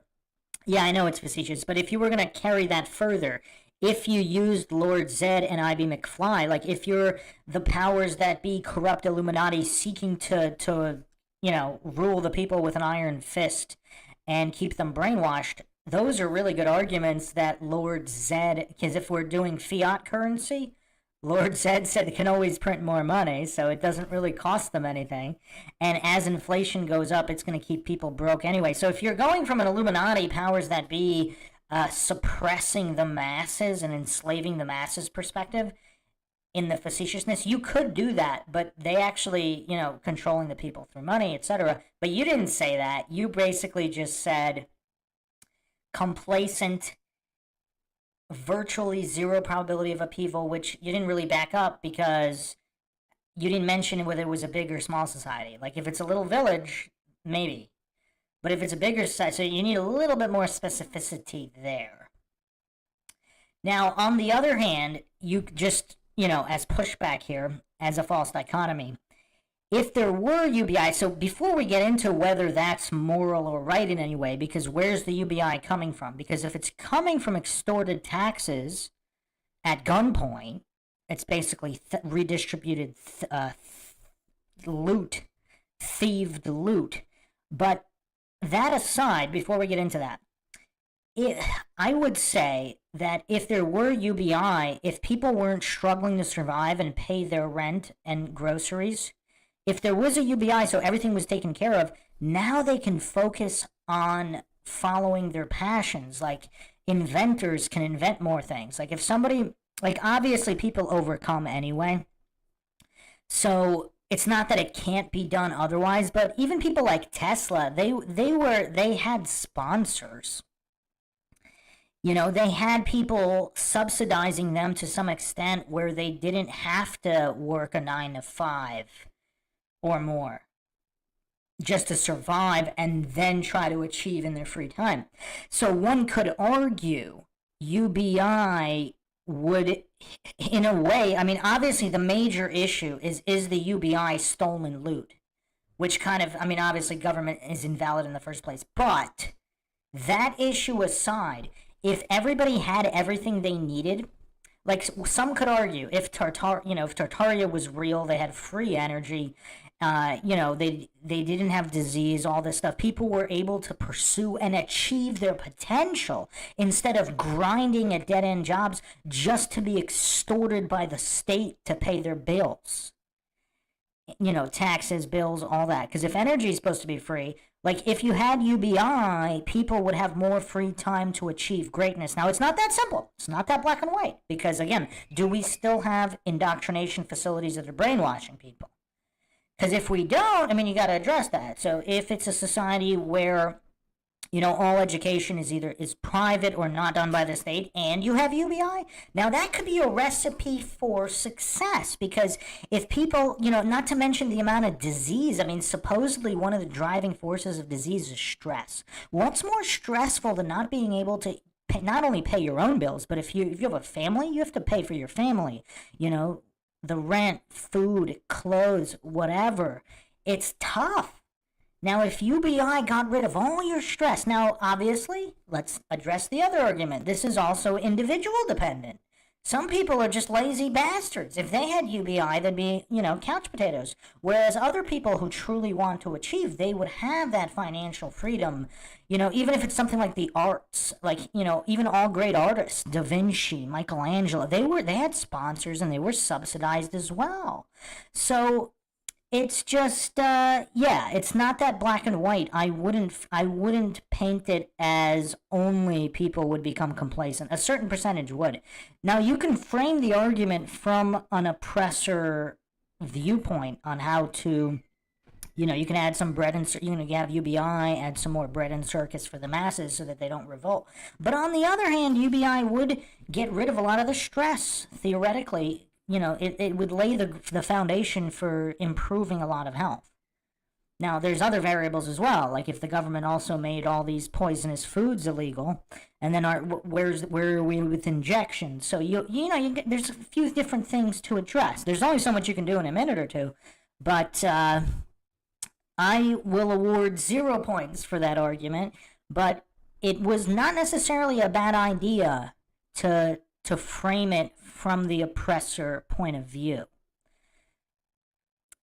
Yeah, I know it's facetious, but if you were going to carry that further, if you used Lord Zed and IB McFly, like if you're the powers that be corrupt Illuminati seeking to rule the people with an iron fist and keep them brainwashed, those are really good arguments that Lord Zed, because if we're doing fiat currency, Lord Zed said it can always print more money, so it doesn't really cost them anything. And as inflation goes up, it's going to keep people broke anyway. So if you're going from an Illuminati powers that be suppressing the masses and enslaving the masses perspective in the facetiousness, you could do that, but they actually, controlling the people through money, etc. But you didn't say that. You basically just said complacent, virtually zero probability of upheaval, which you didn't really back up because you didn't mention whether it was a big or small society. Like if it's a little village, maybe. But if it's a bigger society, so you need a little bit more specificity there. Now, on the other hand, you just, as pushback here, as a false dichotomy, if there were UBI, so before we get into whether that's moral or right in any way, because where's the UBI coming from? Because if it's coming from extorted taxes at gunpoint, it's basically redistributed loot, thieved loot. But that aside, before we get into that, I would say that if there were UBI, if people weren't struggling to survive and pay their rent and groceries, if there was a UBI, so everything was taken care of, now they can focus on following their passions. Like inventors can invent more things. Like if somebody, like obviously people overcome anyway. So it's not that it can't be done otherwise, but even people like Tesla, they had sponsors. They had people subsidizing them to some extent where they didn't have to work a 9 to 5 or more just to survive and then try to achieve in their free time. So one could argue UBI would, in a way, I mean, obviously the major issue is the UBI stolen loot, which kind of, I mean, obviously government is invalid in the first place. But that issue aside, if everybody had everything they needed, like some could argue, if Tartaria was real, they had free energy, they didn't have disease, all this stuff. People were able to pursue and achieve their potential instead of grinding at dead-end jobs just to be extorted by the state to pay their bills. Taxes, bills, all that. Because if energy is supposed to be free, like if you had UBI, people would have more free time to achieve greatness. Now, it's not that simple. It's not that black and white. Because again, do we still have indoctrination facilities that are brainwashing people? Because if we don't, I mean, you got to address that. So if it's a society where, all education is private or not done by the state, and you have UBI, now that could be a recipe for success. Because if people, not to mention the amount of disease, I mean, supposedly one of the driving forces of disease is stress. What's more stressful than not being able to not only pay your own bills, but if you have a family, you have to pay for your family, the rent, food, clothes, whatever. It's tough. Now, if UBI got rid of all your stress, now, obviously, let's address the other argument. This is also individual dependent. Some people are just lazy bastards. If they had UBI, they'd be, couch potatoes. Whereas other people who truly want to achieve, they would have that financial freedom. Even if it's something like the arts, like, even all great artists, Da Vinci, Michelangelo, they had sponsors and they were subsidized as well. So it's just it's not that black and white. I wouldn't paint it as only people would become complacent. A certain percentage would. Now you can frame the argument from an oppressor viewpoint on how to, you can add some bread and you have UBI, add some more bread and circus for the masses so that they don't revolt. But on the other hand, UBI would get rid of a lot of the stress theoretically. It would lay the foundation for improving a lot of health. Now, there's other variables as well, like if the government also made all these poisonous foods illegal, and then where are we with injections? So there's a few different things to address. There's only so much you can do in a minute or two, but I will award 0 points for that argument. But it was not necessarily a bad idea to frame it from the oppressor point of view.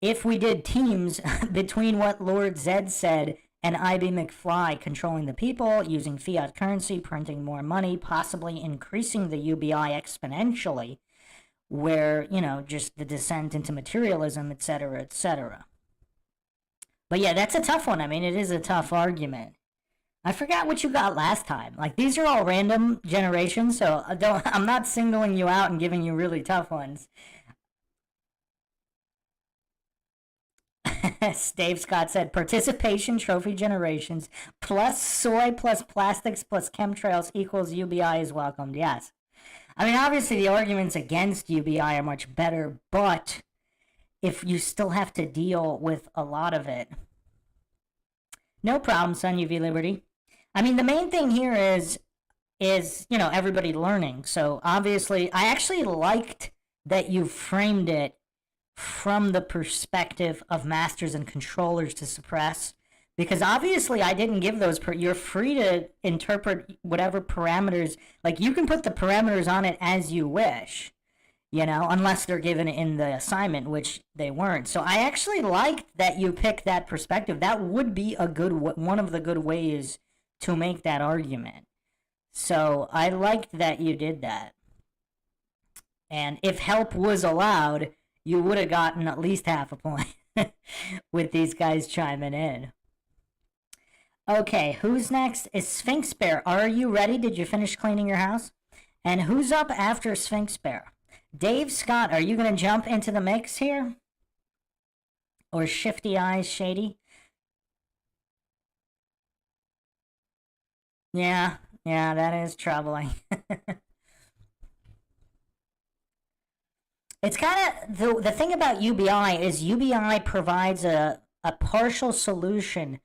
If we did teams between what Lord Zed said and I.B. McFly controlling the people, using fiat currency, printing more money, possibly increasing the UBI exponentially, where, just the descent into materialism, etc., etc. But yeah, that's a tough one. I mean, it is a tough argument. I forgot what you got last time. Like, these are all random generations, so I'm not singling you out and giving you really tough ones. Dave Scott said, participation trophy generations plus soy plus plastics plus chemtrails equals UBI is welcomed. Yes. I mean, obviously the arguments against UBI are much better, but if you still have to deal with a lot of it. No problem, son, UV Liberty. I mean, the main thing here is everybody learning. So obviously, I actually liked that you framed it from the perspective of masters and controllers to suppress, because obviously I didn't give those. You're free to interpret whatever parameters. Like, you can put the parameters on it as you wish, unless they're given in the assignment, which they weren't. So I actually liked that you picked that perspective. That would be one of the good ways to make that argument. So I liked that you did that. And if help was allowed, you would have gotten at least half a point with these guys chiming in. Okay, who's next? Is Sphinx Bear. Are you ready? Did you finish cleaning your house? And who's up after Sphinx Bear? Dave Scott, are you going to jump into the mix here? Or Shifty Eyes Shady? Yeah, that is troubling. It's kind of, the thing about UBI is UBI provides a partial solution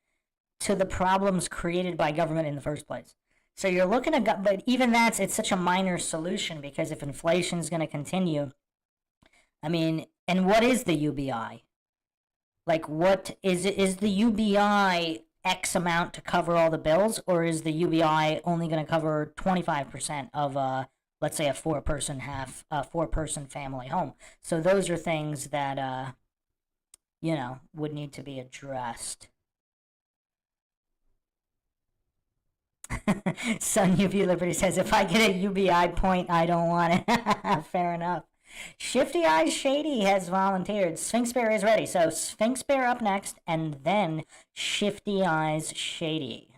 to the problems created by government in the first place. So you're looking at, but even it's such a minor solution, because if inflation is going to continue, I mean, and what is the UBI? Like, what is it? Is the UBI X amount to cover all the bills, or is the UBI only going to cover 25% of let's say a four-person family home? So those are things that would need to be addressed. Sun UV Liberty says, if I get a UBI point, I don't want it. Fair enough. Shifty Eyes Shady has volunteered. Sphinx Bear is ready. So Sphinx Bear up next, and then Shifty Eyes Shady.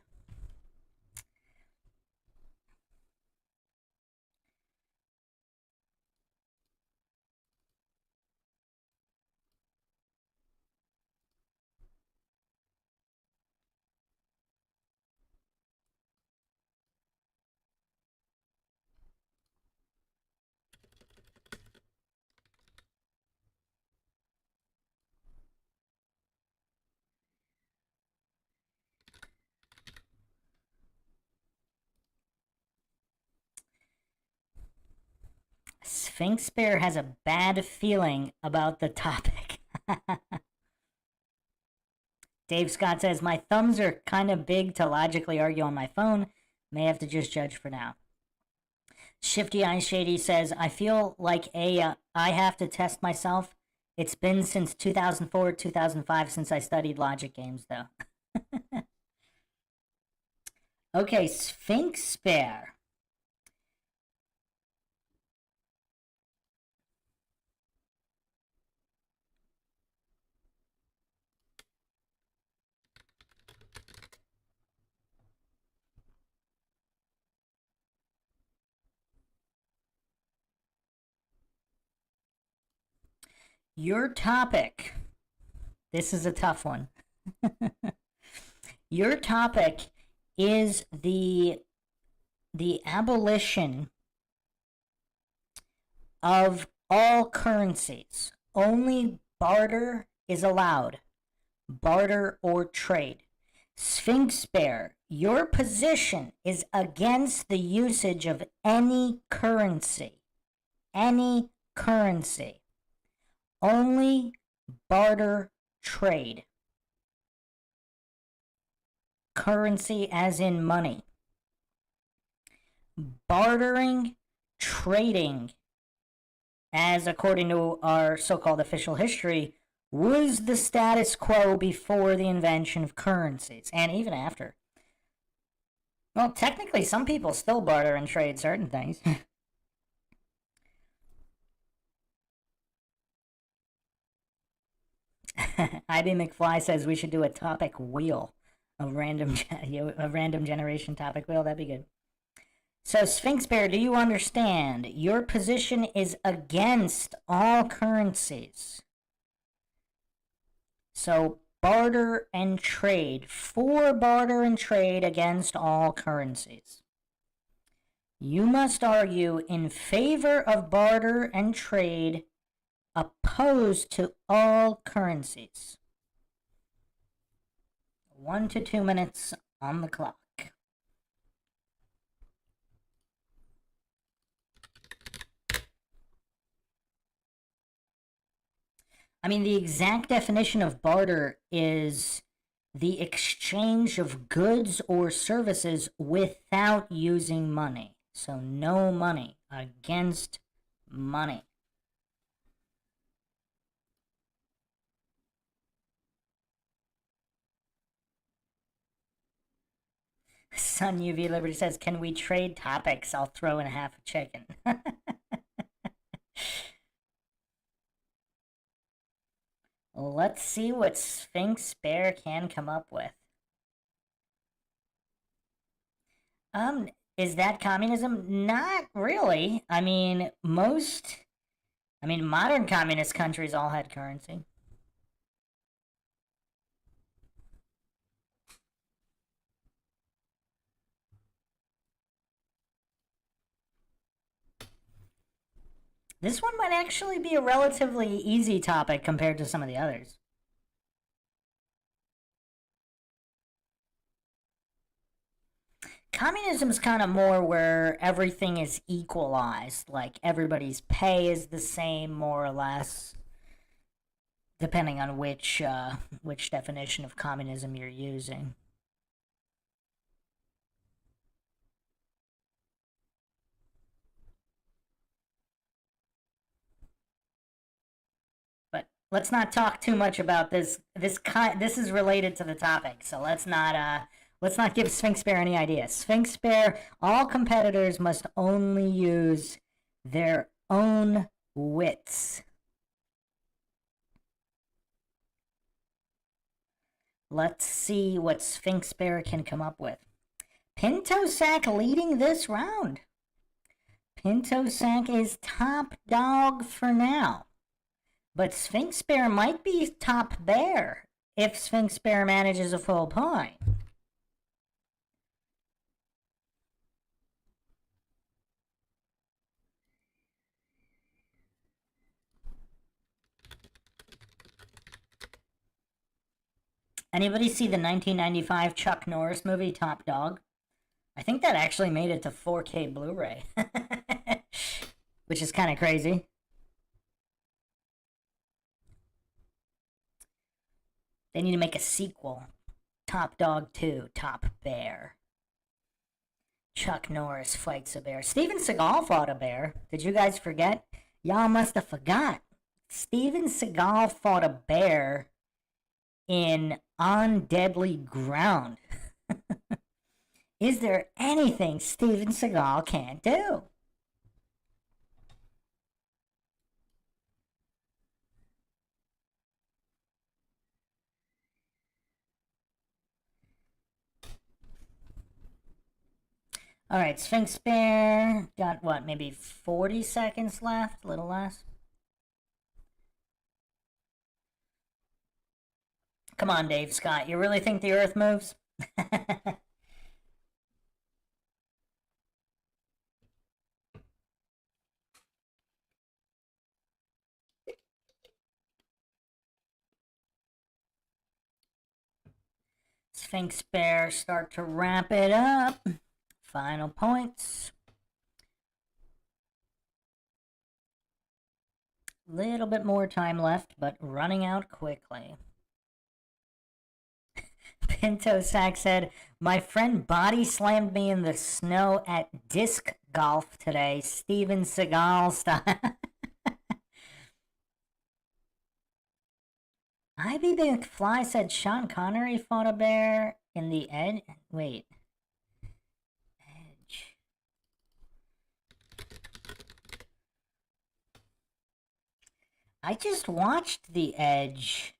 Sphinx Bear has a bad feeling about the topic. Dave Scott says, my thumbs are kind of big to logically argue on my phone. May have to just judge for now. Shifty Eyes Shady says, I feel like I have to test myself. It's been since 2004, 2005 since I studied logic games, though. Okay, Sphinx Bear. Your topic. This is a tough one. Your topic is the abolition of all currencies. Only barter is allowed. Barter or trade. Sphinx Bear, your position is against the usage of any currency. Any currency. Only barter trade. Currency as in money. Bartering, trading, as according to our so-called official history, was the status quo before the invention of currencies, and even after. Well, technically, some people still barter and trade certain things. IB McFly says we should do a topic wheel, a random generation topic wheel. That'd be good. So, Sphinx Bear, do you understand? Your position is against all currencies. So, barter and trade. For barter and trade against all currencies. You must argue in favor of barter and trade opposed to all currencies. 1 to 2 minutes on the clock. I mean, the exact definition of barter is the exchange of goods or services without using money. So no money, against money. Sun UV Liberty says, can we trade topics? I'll throw in half a chicken. Let's see what Sphinx Bear can come up with. Is that communism? Not really. I mean, modern communist countries all had currency. This one might actually be a relatively easy topic compared to some of the others. Communism is kind of more where everything is equalized, like everybody's pay is the same, more or less, depending on which definition of communism you're using. But let's not talk too much about this. This is related to the topic, so let's not give Sphinx Bear any ideas. Sphinx Bear, all competitors must only use their own wits. Let's see what Sphinx Bear can come up with. Pinto Sack leading this round. Pinto Sack is top dog for now. But Sphinx Bear might be top bear if Sphinx Bear manages a full point. Anybody see the 1995 Chuck Norris movie, Top Dog? I think that actually made it to 4K Blu-ray. Which is kind of crazy. They need to make a sequel. Top Dog 2, Top Bear. Chuck Norris fights a bear. Steven Seagal fought a bear. Did you guys forget? Y'all must have forgot. Steven Seagal fought a bear in On Deadly Ground. Is there anything Steven Seagal can't do? All right, Sphinx Bear got what, maybe 40 seconds left, a little less. Come on, Dave Scott, you really think the Earth moves? Sphinx Bear start to wrap it up. Final points. Little bit more time left, but running out quickly. Pinto Sack said, my friend body slammed me in the snow at disc golf today, Steven Seagal style. IB McFly said Sean Connery fought a bear in the Edge. Wait. Edge. I just watched The Edge.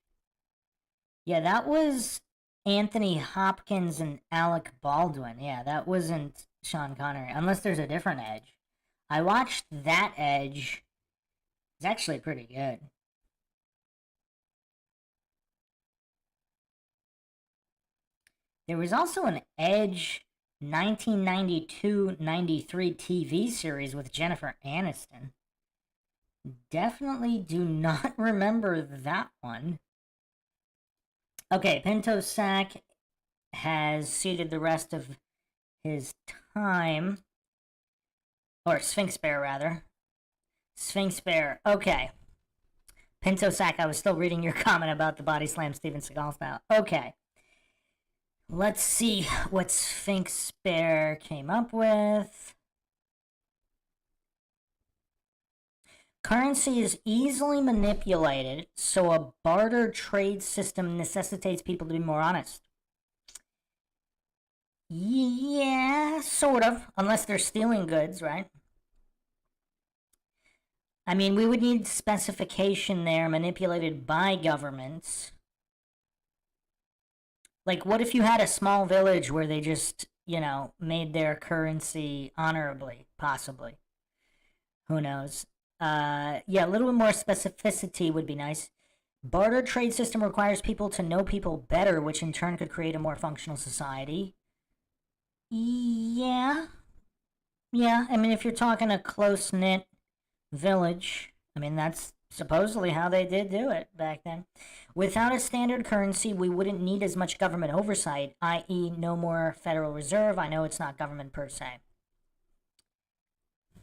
Yeah, that was Anthony Hopkins and Alec Baldwin. Yeah, that wasn't Sean Connery, unless there's a different Edge. I watched that Edge. It's actually pretty good. There was also an Edge 1992-93 TV series with Jennifer Aniston. Definitely do not remember that one. Okay, Pinto Sack has ceded the rest of his time. Or Sphinx Bear, rather. Sphinx Bear, okay. Pinto Sack, I was still reading your comment about the body slam Steven Seagal style. Okay. Let's see what Sphinx Bear came up with. Currency is easily manipulated, so a barter trade system necessitates people to be more honest. Yeah, sort of, unless they're stealing goods, right? I mean, we would need specification there manipulated by governments. Like, what if you had a small village where they just, made their currency honorably, possibly? Who knows? Yeah, a little bit more specificity would be nice. Barter trade system requires people to know people better, which in turn could create a more functional society. Yeah. Yeah, I mean, if you're talking a close-knit village, I mean, that's supposedly how they did do it back then. Without a standard currency, we wouldn't need as much government oversight, i.e. no more Federal Reserve. I know it's not government per se.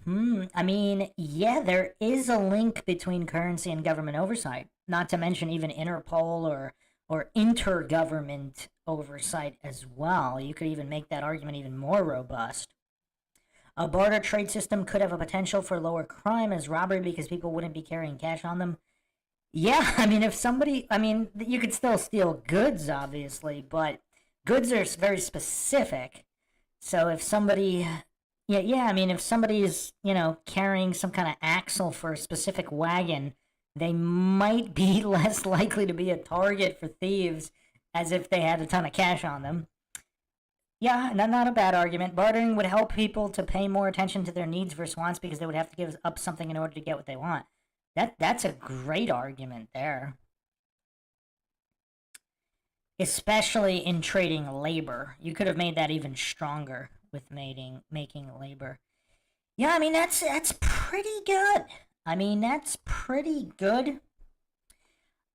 I mean, yeah, there is a link between currency and government oversight, not to mention even Interpol or intergovernment oversight as well. You could even make that argument even more robust. A barter trade system could have a potential for lower crime as robbery because people wouldn't be carrying cash on them. Yeah, I mean, you could still steal goods, obviously, but goods are very specific. So if somebody, if somebody's, carrying some kind of axle for a specific wagon, they might be less likely to be a target for thieves as if they had a ton of cash on them. Yeah, not a bad argument. Bartering would help people to pay more attention to their needs versus wants because they would have to give up something in order to get what they want. That's a great argument there. Especially in trading labor. You could have made that even stronger with making labor. Yeah, I mean, that's pretty good. That's pretty good.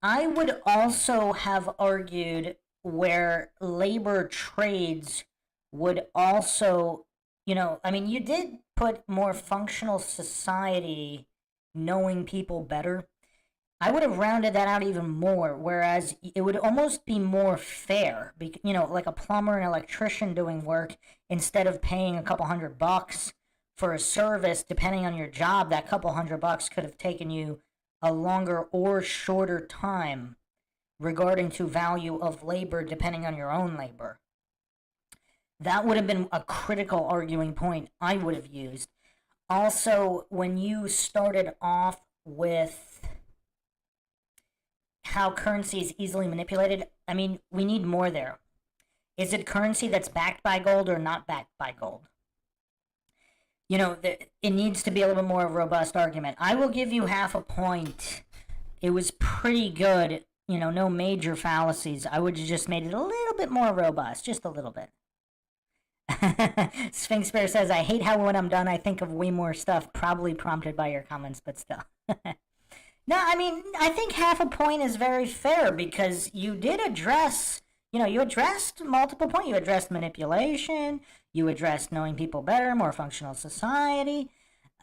I would also have argued where labor trades would also, you did put more functional society knowing people better. I would have rounded that out even more, whereas it would almost be more fair, like a plumber and electrician doing work, instead of paying a couple $100 for a service, depending on your job, that couple $100 could have taken you a longer or shorter time regarding to value of labor, depending on your own labor. That would have been a critical arguing point I would have used. Also, when you started off with how currency is easily manipulated, I mean, we need more there. Is it currency that's backed by gold or not backed by gold? It needs to be a little bit more robust argument. I will give you half a point. It was pretty good. No major fallacies. I would have just made it a little bit more robust, just a little bit. Sphinx Bear says, I hate how when I'm done I think of way more stuff, probably prompted by your comments, but still. No, I mean, I think half a point is very fair because you did address, you addressed multiple points. You addressed manipulation, you addressed knowing people better, more functional society.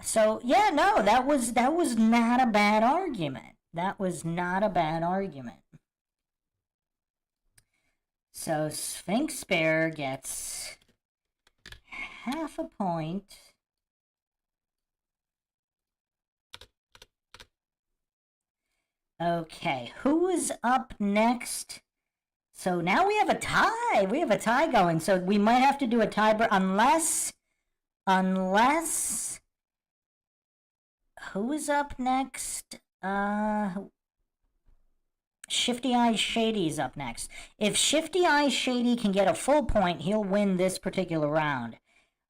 So, yeah, no, that was not a bad argument. That was not a bad argument. So, Sphinx Bear gets half a point. Okay, who is up next? So now we have a tie. We have a tie going. So we might have to do a tie, unless who is up next? Shifty Eyes Shady's up next. If Shifty Eyes Shady can get a full point, he'll win this particular round.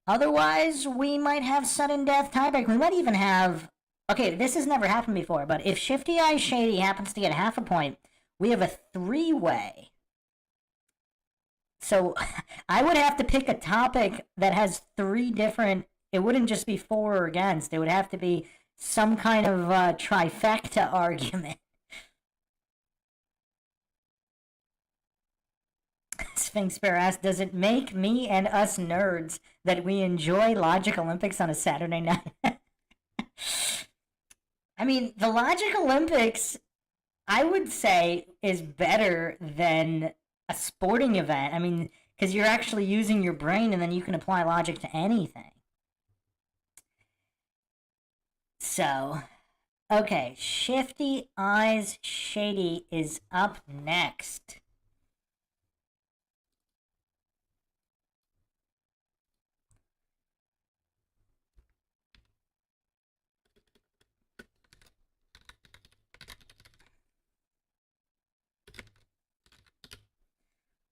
Otherwise, we might have sudden death tiebreak. We might even have... Okay, this has never happened before, but if Shifty Eyes Shady happens to get half a point, we have a three-way. So I would have to pick a topic that has three different... It wouldn't just be for or against. It would have to be some kind of trifecta argument. Sphinx Bear asks, does it make me and us nerds that we enjoy Logic Olympics on a Saturday night? I mean, the Logic Olympics, I would say, is better than a sporting event. I mean, because you're actually using your brain and then you can apply logic to anything. So, okay, Shifty Eyes Shady is up next.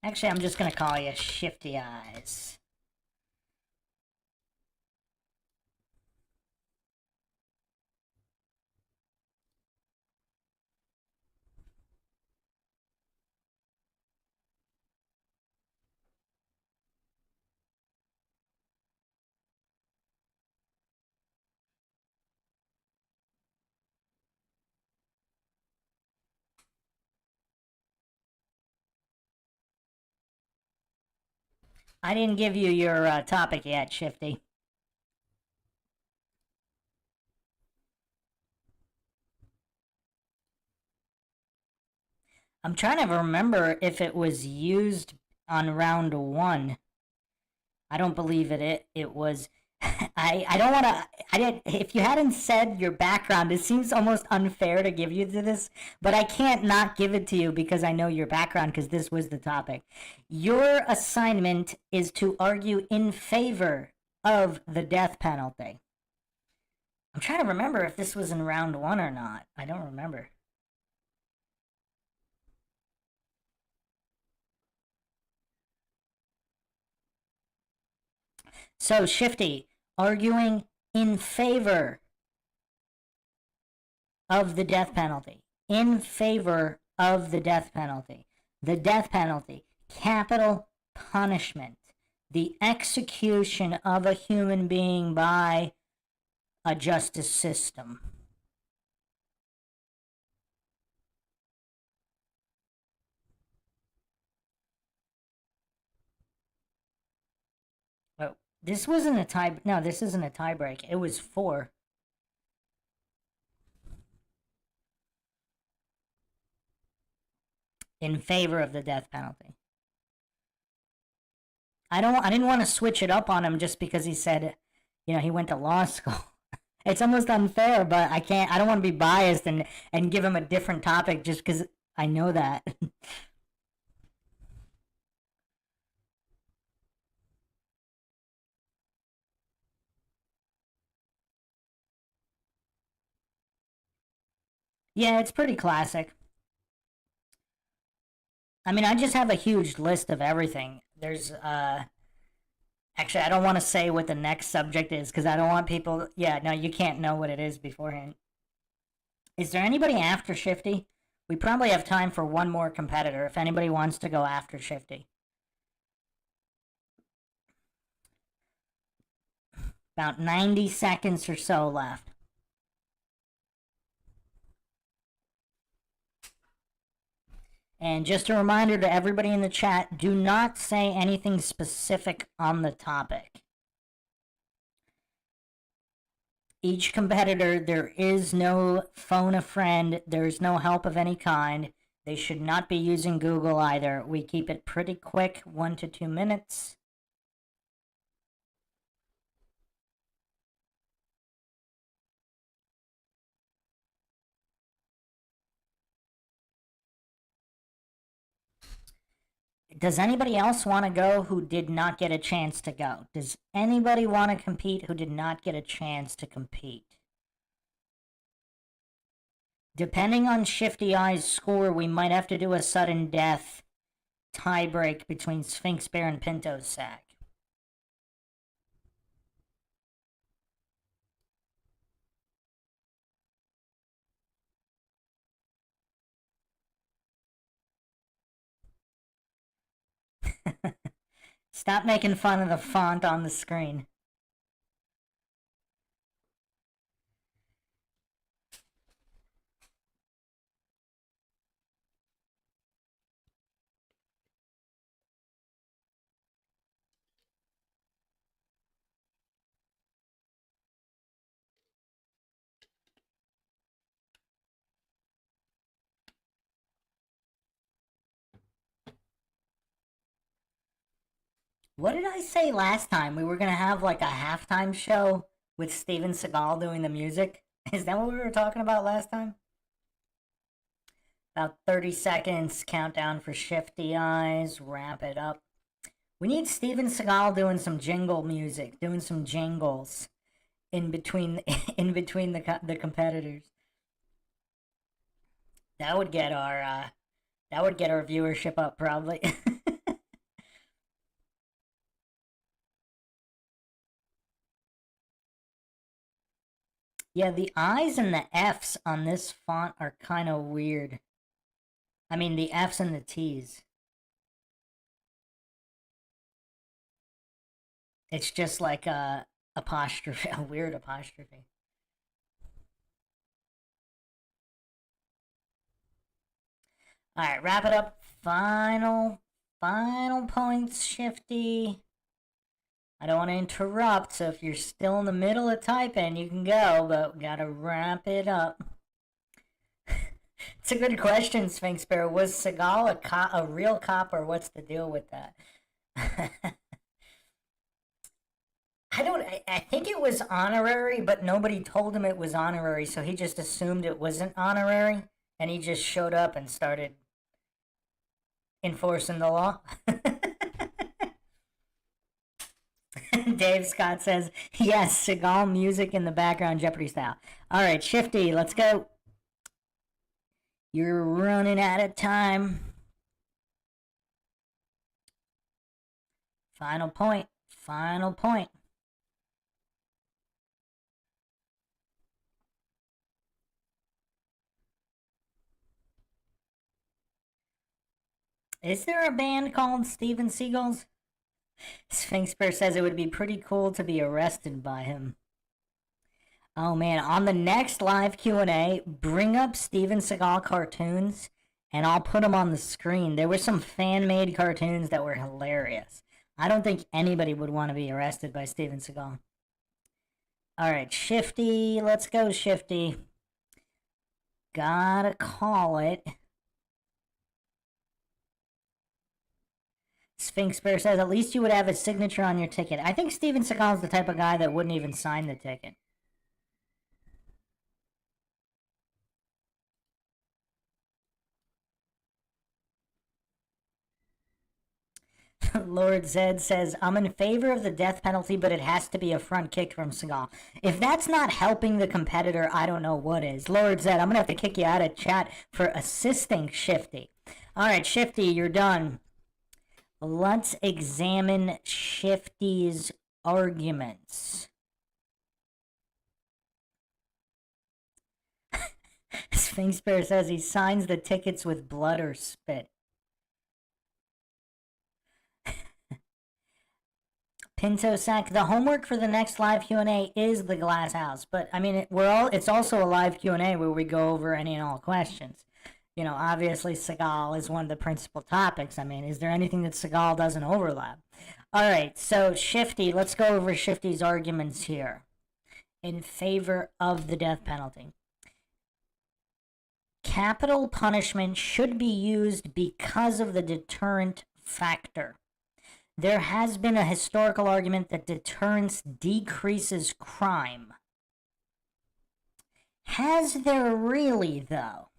Actually, I'm just going to call you Shifty Eyes. I didn't give you your topic yet, Shifty. I'm trying to remember if it was used on round one. I don't believe it was. I don't want to. I did. If you hadn't said your background, it seems almost unfair to give you to this. But I can't not give it to you because I know your background because this was the topic. Your assignment is to argue in favor of the death penalty. I'm trying to remember if this was in round one or not. I don't remember. So, Shifty, arguing in favor of the death penalty. In favor of the death penalty. The death penalty, capital punishment. The execution of a human being by a justice system. Oh, this wasn't a tie. No, this isn't a tie break. It was 4. in favor of the death penalty. I didn't want to switch it up on him just because he said, he went to law school. It's almost unfair, but I don't want to be biased and give him a different topic just because I know that. Yeah, it's pretty classic. I mean, I just have a huge list of everything. There's, actually, I don't want to say what the next subject is because I don't want people, yeah, no, you can't know what it is beforehand. Is there anybody after Shifty? We probably have time for one more competitor if anybody wants to go after Shifty. About 90 seconds or so left. And just a reminder to everybody in the chat, do not say anything specific on the topic. Each competitor, there is no phone a friend, there's no help of any kind. They should not be using Google either. We keep it pretty quick, 1 to 2 minutes. Does anybody else want to go who did not get a chance to go? Does anybody want to compete who did not get a chance to compete? Depending on Shifty Eye's score, we might have to do a sudden death tiebreak between Sphinx Bear and Pinto's Sack. Stop making fun of the font on the screen. What did I say last time? We were going to have like a halftime show with Steven Seagal doing the music? Is that what we were talking about last time? About 30 seconds, countdown for Shifty Eyes, wrap it up. We need Steven Seagal doing some jingle music, doing some jingles in between the competitors. That would get our viewership up probably. Yeah, the I's and the F's on this font are kind of weird. I mean, the F's and the T's. It's just like a apostrophe, a weird apostrophe. All right, wrap it up. Final points, Shifty. I don't want to interrupt, so if you're still in the middle of typing, you can go, but we gotta wrap it up. It's a good question, Sphinx Bear. Was Seagal a real cop, or what's the deal with that? I think it was honorary, but nobody told him it was honorary, so he just assumed it wasn't honorary, and he just showed up and started enforcing the law. Dave Scott says, yes, Seagal music in the background, Jeopardy style. All right, Shifty, let's go. You're running out of time. Final point. Final point. Is there a band called Steven Seagulls? Sphinx Bear says it would be pretty cool to be arrested by him. Oh man, on the next live Q&A, bring up Steven Seagal cartoons and I'll put them on the screen. There were some fan-made cartoons that were hilarious. I don't think anybody would want to be arrested by Steven Seagal. Alright, Shifty, let's go, Shifty. Gotta call it. Sphinx Bear says, at least you would have a signature on your ticket. I think Steven Seagal's the type of guy that wouldn't even sign the ticket. Lord Zed says, I'm in favor of the death penalty, but it has to be a front kick from Seagal. If that's not helping the competitor, I don't know what is. Lord Zed, I'm going to have to kick you out of chat for assisting Shifty. All right, Shifty, you're done. Let's examine Shifty's arguments. Sphinx Bear says he signs the tickets with blood or spit. Pinto Sack, the homework for the next live Q&A is the glass house, but I mean it's also a live Q&A where we go over any and all questions. You know, obviously Seagal is one of the principal topics. I mean, is there anything that Seagal doesn't overlap? All right, so Shifty, let's go over Shifty's arguments here in favor of the death penalty. Capital punishment should be used because of the deterrent factor. There has been a historical argument that deterrence decreases crime. Has there really, though?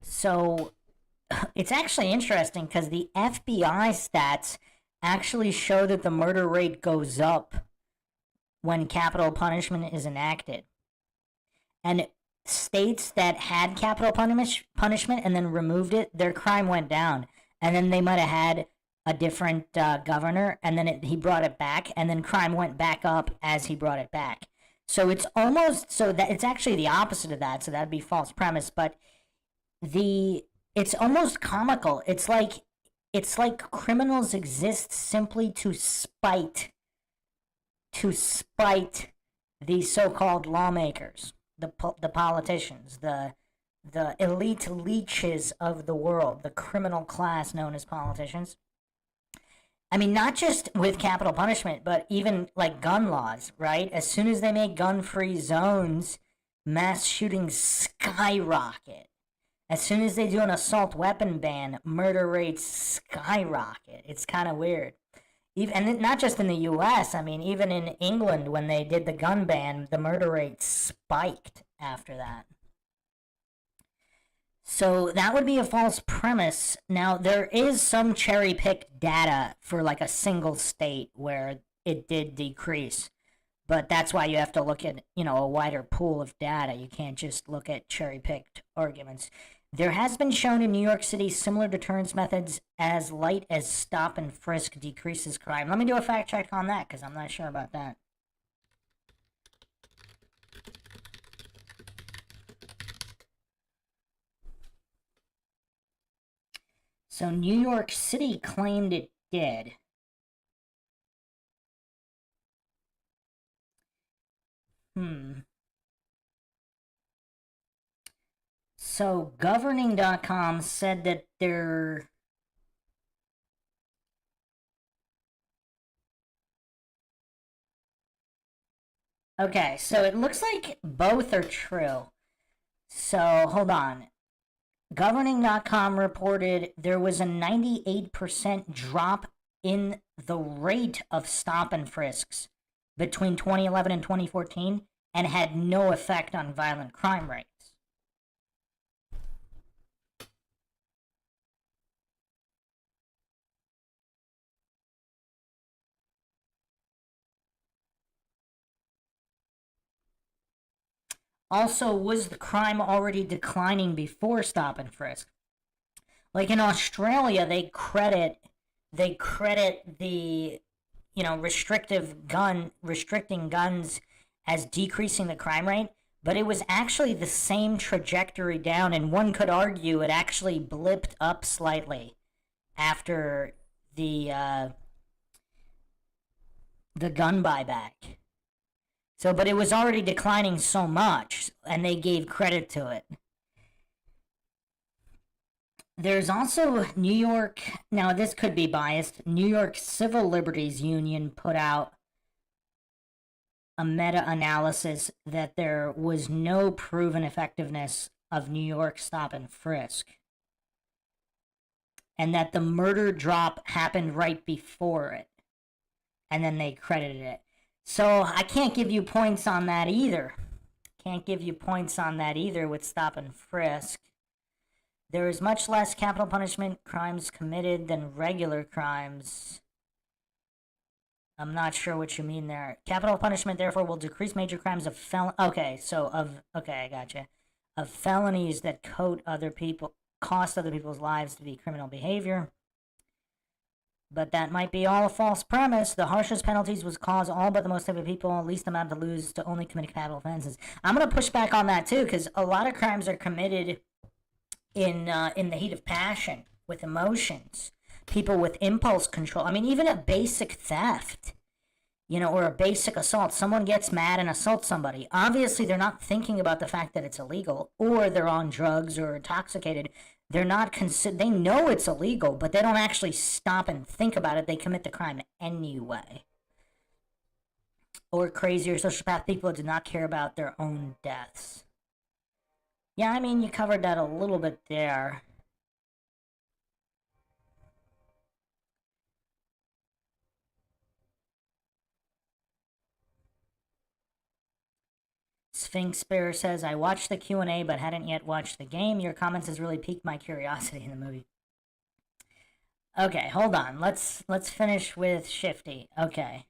So, it's actually interesting because the FBI stats actually show that the murder rate goes up when capital punishment is enacted. And states that had capital punishment and then removed it, their crime went down. And then they might have had a different governor, and then he brought it back, and then crime went back up as he brought it back. So it's almost, so that it's actually the opposite of that, so that'd be false premise, but it's almost comical. It's like criminals exist simply to spite these so-called lawmakers, the politicians, the elite leeches of the world, the criminal class known as politicians. I mean, not just with capital punishment, but even like gun laws, right? As soon as they make gun-free zones, mass shootings skyrocket. As soon as they do an assault weapon ban, murder rates skyrocket. It's kind of weird. And not just in the U.S., I mean, even in England, when they did the gun ban, the murder rate spiked after that. So that would be a false premise. Now, there is some cherry-picked data for like a single state where it did decrease. But that's why you have to look at, a wider pool of data. You can't just look at cherry-picked arguments. There has been shown in New York City similar deterrence methods as light as stop and frisk decreases crime. Let me do a fact check on that because I'm not sure about that. So New York City claimed it did. So governing.com said that they're... Okay, so it looks like both are true. So, hold on. Governing.com reported there was a 98% drop in the rate of stop and frisks between 2011 and 2014 and had no effect on violent crime rates. Also, was the crime already declining before stop and frisk? Like in Australia, they credit the restricting guns as decreasing the crime rate, but it was actually the same trajectory down, and one could argue it actually blipped up slightly after the gun buyback. So, but it was already declining so much, and they gave credit to it. There's also New York, now this could be biased, New York Civil Liberties Union put out a meta-analysis that there was no proven effectiveness of New York stop and frisk. and that the murder drop happened right before it. And then they credited it. So I can't give you points on that either. With stop and frisk. There is much less capital punishment crimes committed than regular crimes. I'm not sure what you mean there. Capital punishment, therefore, will decrease major crimes of I gotcha. Of felonies that cost other people's lives to be criminal behavior. But that might be all a false premise. The harshest penalties would cause all but the most type of people least amount to lose to only commit capital offenses. I'm going to push back on that too, because a lot of crimes are committed in the heat of passion, with emotions. People with impulse control. I mean, even a basic theft, or a basic assault. Someone gets mad and assaults somebody. Obviously, they're not thinking about the fact that it's illegal, or they're on drugs or intoxicated. They're not they know it's illegal, but they don't actually stop and think about it. They commit the crime anyway. Or crazy or sociopath people that do not care about their own deaths. Yeah, I mean, you covered that a little bit there. Sphinx Bear says, I watched the Q&A but hadn't yet watched the game. Your comments has really piqued my curiosity in the movie. Okay, hold on. Let's finish with Shifty. Okay.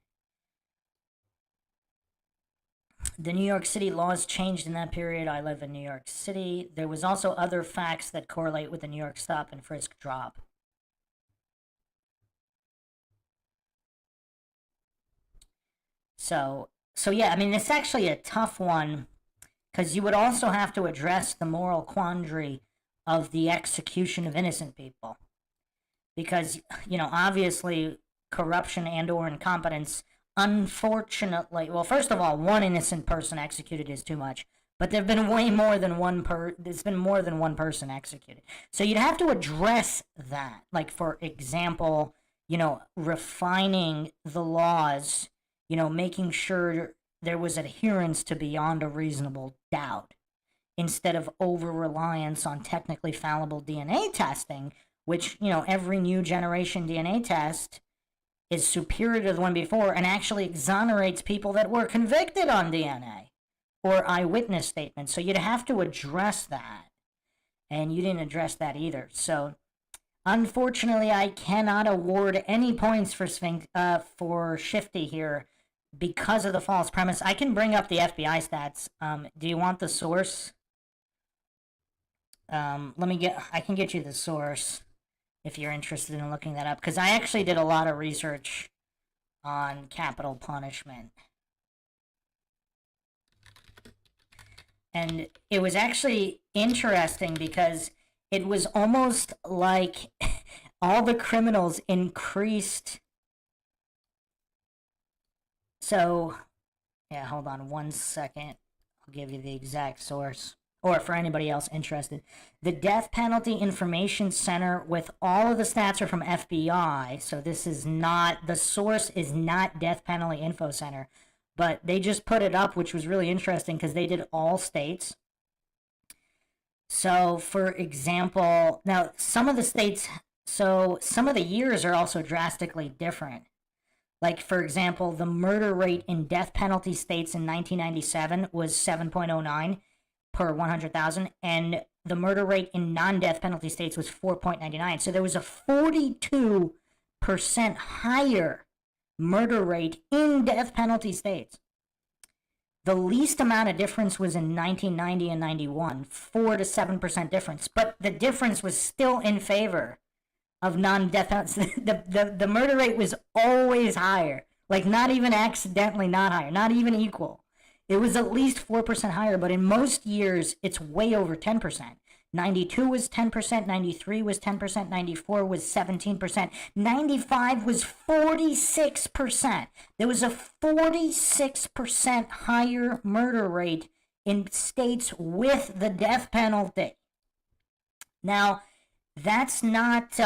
The New York City laws changed in that period. I live in New York City. There was also other facts that correlate with the New York stop and frisk drop. So yeah, I mean, it's actually a tough one, because you would also have to address the moral quandary of the execution of innocent people. Because, obviously, corruption and or incompetence, unfortunately, well, first of all, one innocent person executed is too much. But there have been way more than there's been more than one person executed. So you'd have to address that. Like, for example, refining the laws, making sure there was adherence to beyond a reasonable doubt, instead of over-reliance on technically fallible DNA testing, which, every new generation DNA test is superior to the one before and actually exonerates people that were convicted on DNA or eyewitness statements. So you'd have to address that. And you didn't address that either. So unfortunately, I cannot award any points for Shifty here because of the false premise. I can bring up the FBI stats. Do you want the source? I can get you the source if you're interested in looking that up, because I actually did a lot of research on capital punishment. And it was actually interesting because it was almost like all the criminals increased. So, yeah, hold on 1 second. I'll give you the exact source. Or for anybody else interested. The Death Penalty Information Center, with all of the stats, are from FBI. So this is not, the source is not Death Penalty Info Center. But they just put it up, which was really interesting because they did all states. So, for example, now some of the states, so some of the years are also drastically different. Like, for example, the murder rate in death penalty states in 1997 was 7.09 per 100,000, and the murder rate in non-death penalty states was 4.99. So there was a 42% higher murder rate in death penalty states. The least amount of difference was in 1990 and 91, 4 to 7% difference, but the difference was still in favor of non-death penalty. The murder rate was always higher, like not even accidentally not higher, not even equal. It was at least 4% higher, but in most years, it's way over 10%. 92 was 10%, 93 was 10%, 94 was 17%, 95 was 46%. There was a 46% higher murder rate in states with the death penalty. Now, that's not...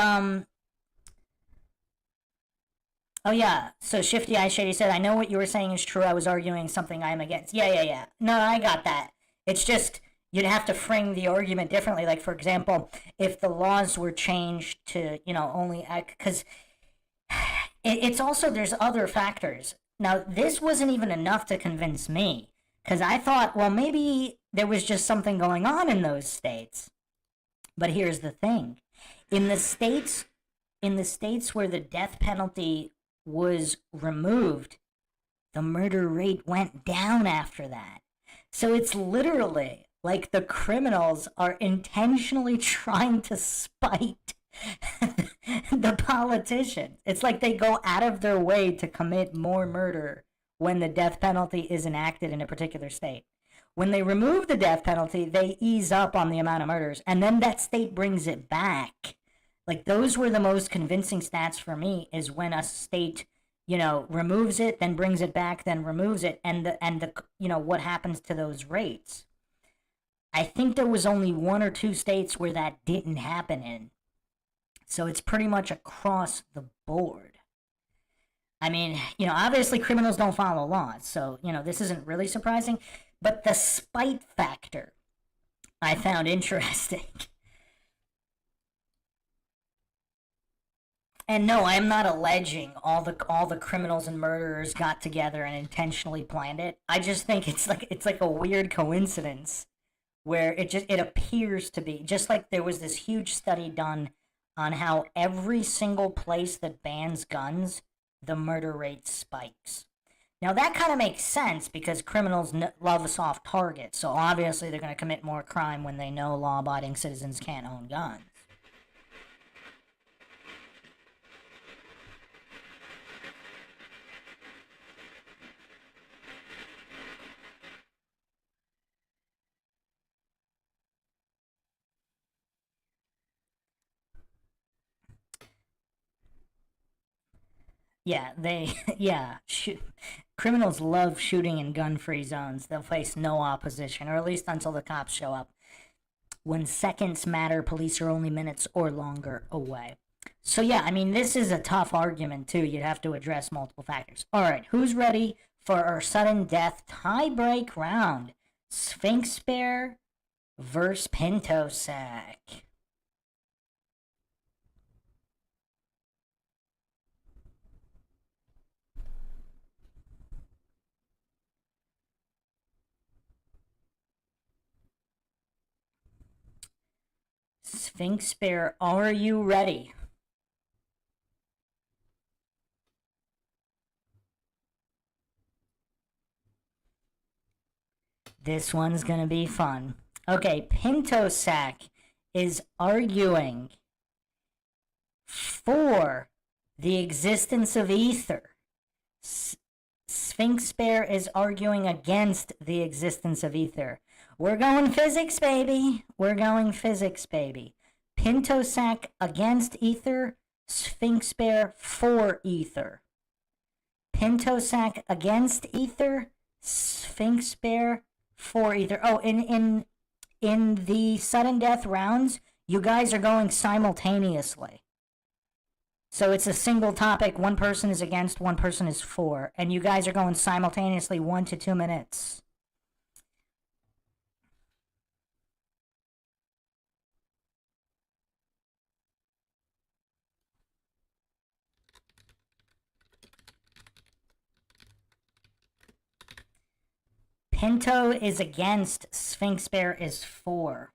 Oh, yeah. So Shifty Eye Shady said, I know what you were saying is true. I was arguing something I am against. Yeah. No, I got that. It's just, you'd have to frame the argument differently. Like, for example, if the laws were changed to, only because it's also, there's other factors. Now, this wasn't even enough to convince me because I thought, well, maybe there was just something going on in those states. But here's the thing. In the states where the death penalty was removed, the murder rate went down after that. So it's literally like the criminals are intentionally trying to spite the politicians. It's like they go out of their way to commit more murder when the death penalty is enacted in a particular state. When they remove the death penalty, they ease up on the amount of murders, and then that state brings it back. Like, those were the most convincing stats for me, is when a state, removes it, then brings it back, then removes it, and the what happens to those rates. I think there was only 1 or 2 states where that didn't happen in. So it's pretty much across the board. I mean, obviously criminals don't follow laws, so, this isn't really surprising. But the spite factor I found interesting. And no, I'm not alleging all the criminals and murderers got together and intentionally planned it. I just think it's like a weird coincidence where it appears to be, just like there was this huge study done on how every single place that bans guns, the murder rate spikes. Now, that kind of makes sense because criminals love a soft target, so obviously they're going to commit more crime when they know law-abiding citizens can't own guns. Criminals love shooting in gun-free zones. They'll face no opposition, or at least until the cops show up. When seconds matter, police are only minutes or longer away. So yeah, I mean, this is a tough argument too. You'd have to address multiple factors. All right, who's ready for our sudden death tie-break round? Sphinx Bear versus Pinto Sack. Sphinx Bear, are you ready? This one's gonna be fun. Okay, Pinto Sack is arguing for the existence of ether. Sphinx Bear is arguing against the existence of ether. We're going physics, baby. We're going physics, baby. Pinto Sack against ether. Sphinx Bear for ether. Pinto Sack against ether. Sphinx Bear for ether. Oh, in the sudden death rounds, you guys are going simultaneously. So it's a single topic. One person is against, one person is for. And you guys are going simultaneously 1 to 2 minutes. Pinto is against, Sphinx Bear is for.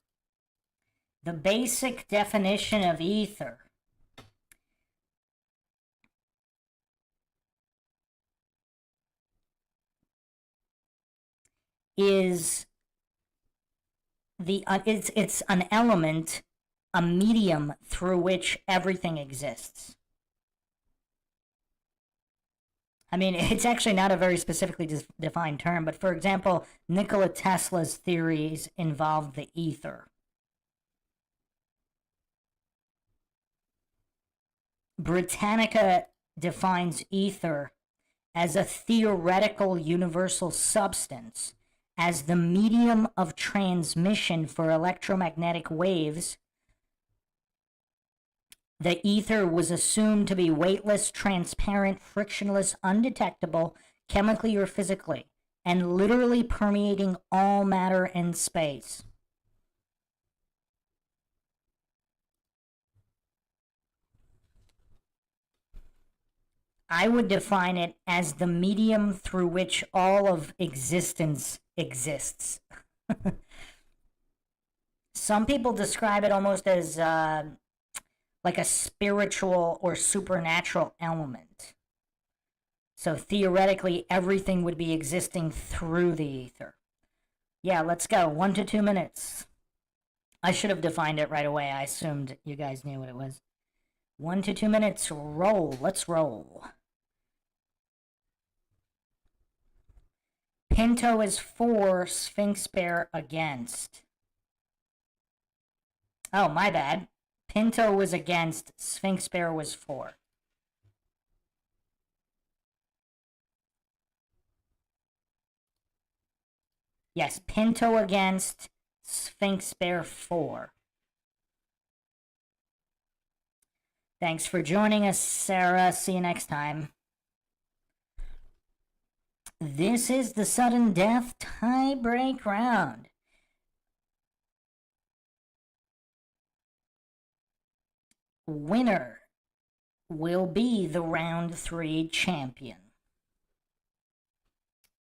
The basic definition of ether is it's an element, a medium through which everything exists. I mean, it's actually not a very specifically defined term, but for example, Nikola Tesla's theories involved the ether. Britannica defines ether as a theoretical universal substance, as the medium of transmission for electromagnetic waves. The ether was assumed to be weightless, transparent, frictionless, undetectable, chemically or physically, and literally permeating all matter and space. I would define it as the medium through which all of existence exists. Some people describe it almost as like a spiritual or supernatural element. So theoretically, everything would be existing through the ether. Yeah, let's go. 1 to 2 minutes. I should have defined it right away. I assumed you guys knew what it was. 1 to 2 minutes. Roll. Let's roll. Pinto is for, Sphinx Bear against. Oh, my bad. Pinto was against, Sphinx Bear was for. Yes, Pinto against, Sphinx Bear for. Thanks for joining us, Sarah. See you next time. This is the sudden death tie-break round. Winner will be the round 3 champion.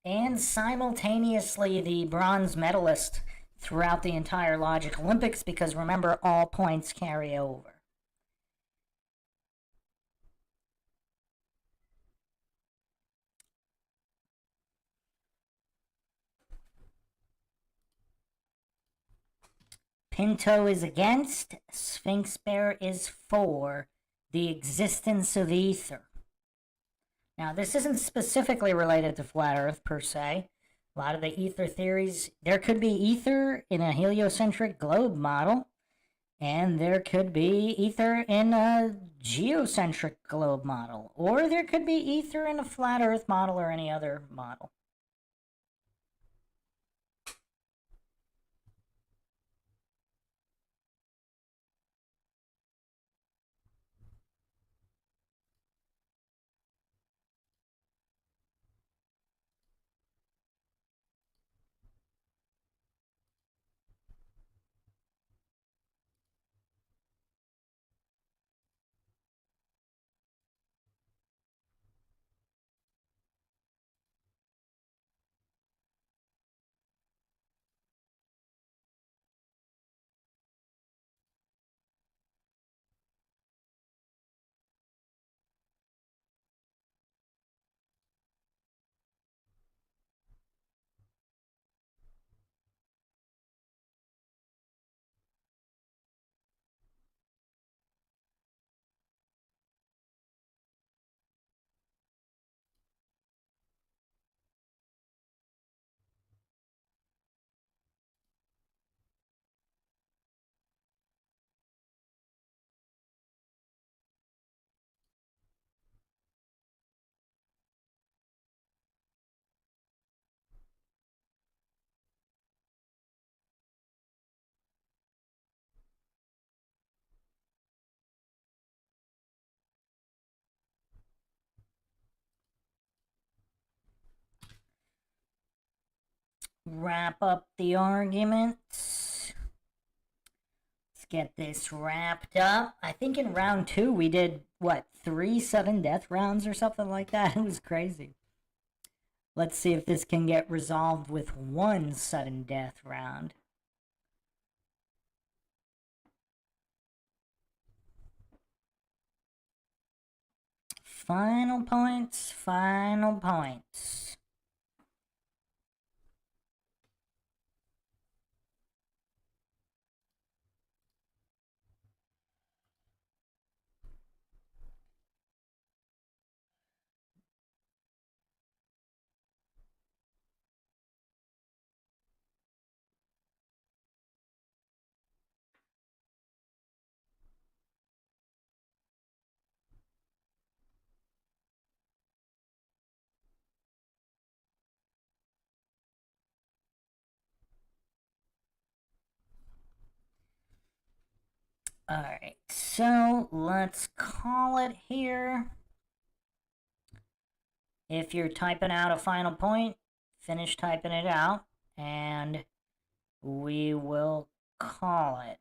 And simultaneously the bronze medalist throughout the entire Logic Olympics, because remember, all points carry over. Pinto is against, Sphinx Bear is for the existence of ether. Now, this isn't specifically related to Flat Earth per se. A lot of the ether theories, there could be ether in a heliocentric globe model, and there could be ether in a geocentric globe model, or there could be ether in a Flat Earth model or any other model. Wrap up the arguments. Let's get this wrapped up. I think in round 2 we did, what, 3 sudden death rounds or something like that? It was crazy. Let's see if this can get resolved with 1 sudden death round. Final points, final points. Alright, so let's call it here. If you're typing out a final point, finish typing it out, and we will call it.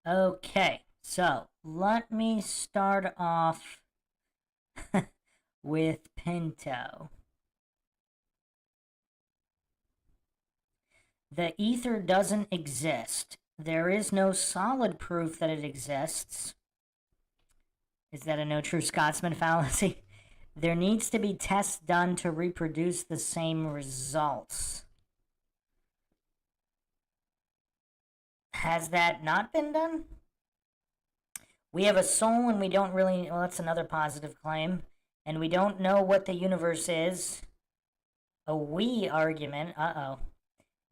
Okay, So, let me start off with Pinto. The ether doesn't exist. There is no solid proof that it exists. Is that a no true Scotsman fallacy? There needs to be tests done to reproduce the same results. Has that not been done? We have a soul and we don't really... Well, that's another positive claim. And we don't know what the universe is. A we argument. Uh-oh.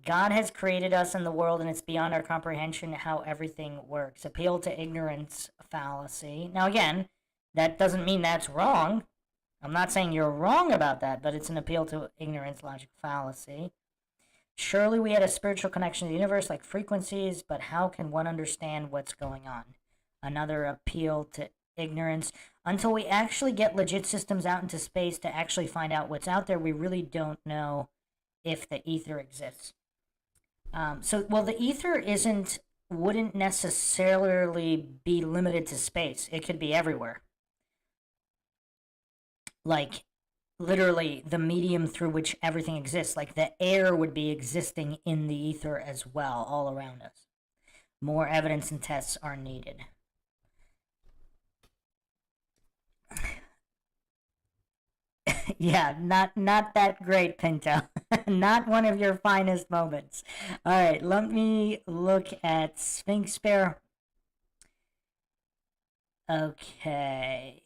God has created us in the world and it's beyond our comprehension how everything works. Appeal to ignorance fallacy. Now again, that doesn't mean that's wrong. I'm not saying you're wrong about that, but it's an appeal to ignorance logic fallacy. Surely we had a spiritual connection to the universe like frequencies, but how can one understand what's going on? Another appeal to ignorance. Until we actually get legit systems out into space to actually find out what's out there, we really don't know if the ether exists. Well, the ether wouldn't necessarily be limited to space. It could be everywhere. Like, literally, the medium through which everything exists. Like, the air would be existing in the ether as well, all around us. More evidence and tests are needed. Yeah, not that great, Pinto. Not one of your finest moments. All right, let me look at Sphinx Bear. Okay.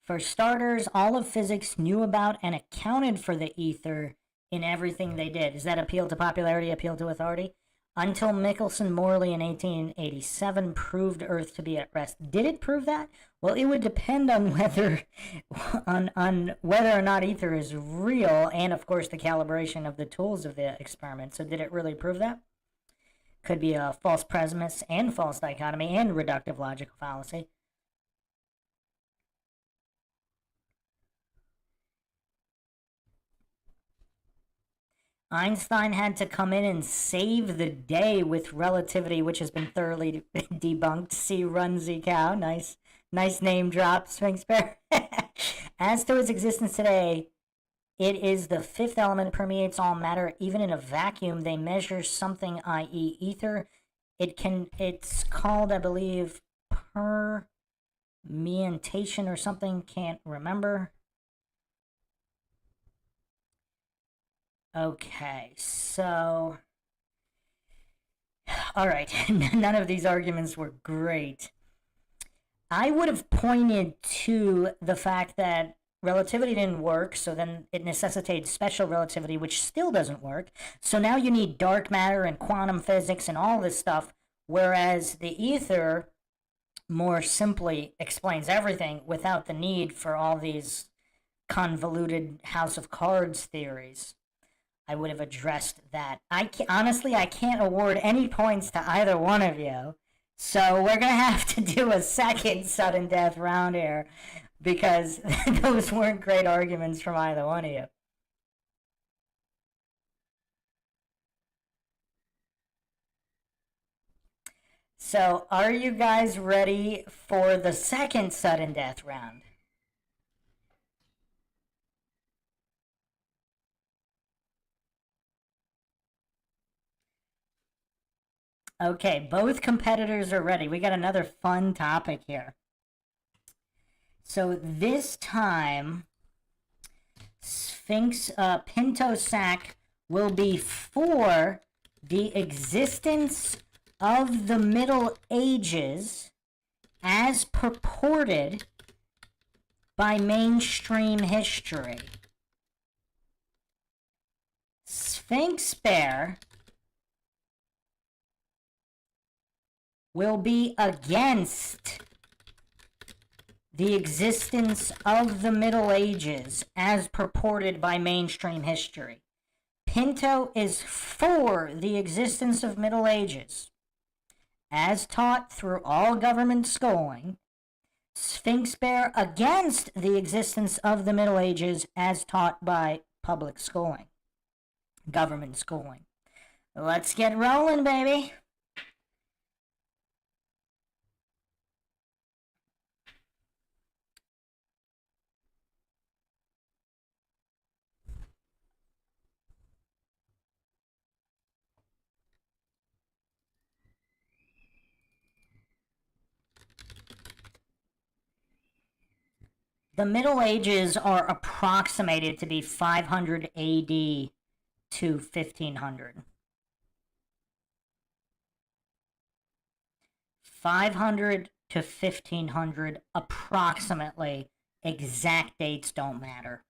For starters, all of physics knew about and accounted for the ether in everything they did. Does that appeal to popularity, appeal to authority? Until Michelson-Morley in 1887 proved Earth to be at rest. Did it prove that? Well, it would depend on whether or not ether is real, and of course the calibration of the tools of the experiment. So did it really prove that? Could be a false premise and false dichotomy and reductive logical fallacy. Einstein had to come in and save the day with relativity, which has been thoroughly debunked. See Run Z Cow. Nice name drop, Sphinx Bear. As to its existence today, it is the fifth element, permeates all matter. Even in a vacuum, they measure something, i.e. ether. It's called, I believe, permeation or something. Can't remember. Okay, so... Alright, none of these arguments were great. I would have pointed to the fact that relativity didn't work, so then it necessitated special relativity, which still doesn't work. So now you need dark matter and quantum physics and all this stuff, whereas the ether more simply explains everything without the need for all these convoluted House of Cards theories. I would have addressed that. Honestly, I can't award any points to either one of you. So we're going to have to do a second sudden death round here because those weren't great arguments from either one of you. So are you guys ready for the second sudden death round? Okay, both competitors are ready. We got another fun topic here. So this time, Pinto Sack will be for the existence of the Middle Ages as purported by mainstream history. Sphinx Bear will be against the existence of the Middle Ages as purported by mainstream history. Pinto is for the existence of Middle Ages as taught through all government schooling. Sphinx Bear against the existence of the Middle Ages as taught by public schooling, government schooling. Let's get rolling, baby. The Middle Ages are approximated to be 500 AD to 1500. 500 to 1500 approximately. Exact dates don't matter.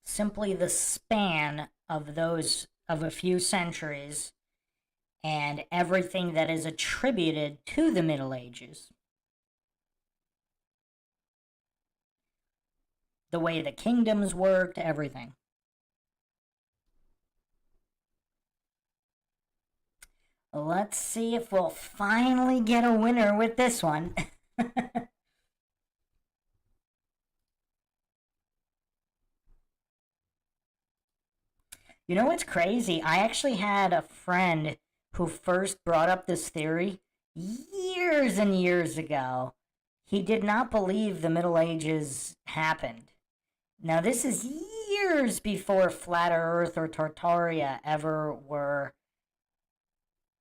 Simply the span of those of a few centuries and everything that is attributed to the Middle Ages. The way the kingdoms worked, everything. Let's see if we'll finally get a winner with this one. You know what's crazy? I actually had a friend who first brought up this theory years and years ago. He did not believe the Middle Ages happened. Now, this is years before Flat Earth or Tartaria ever were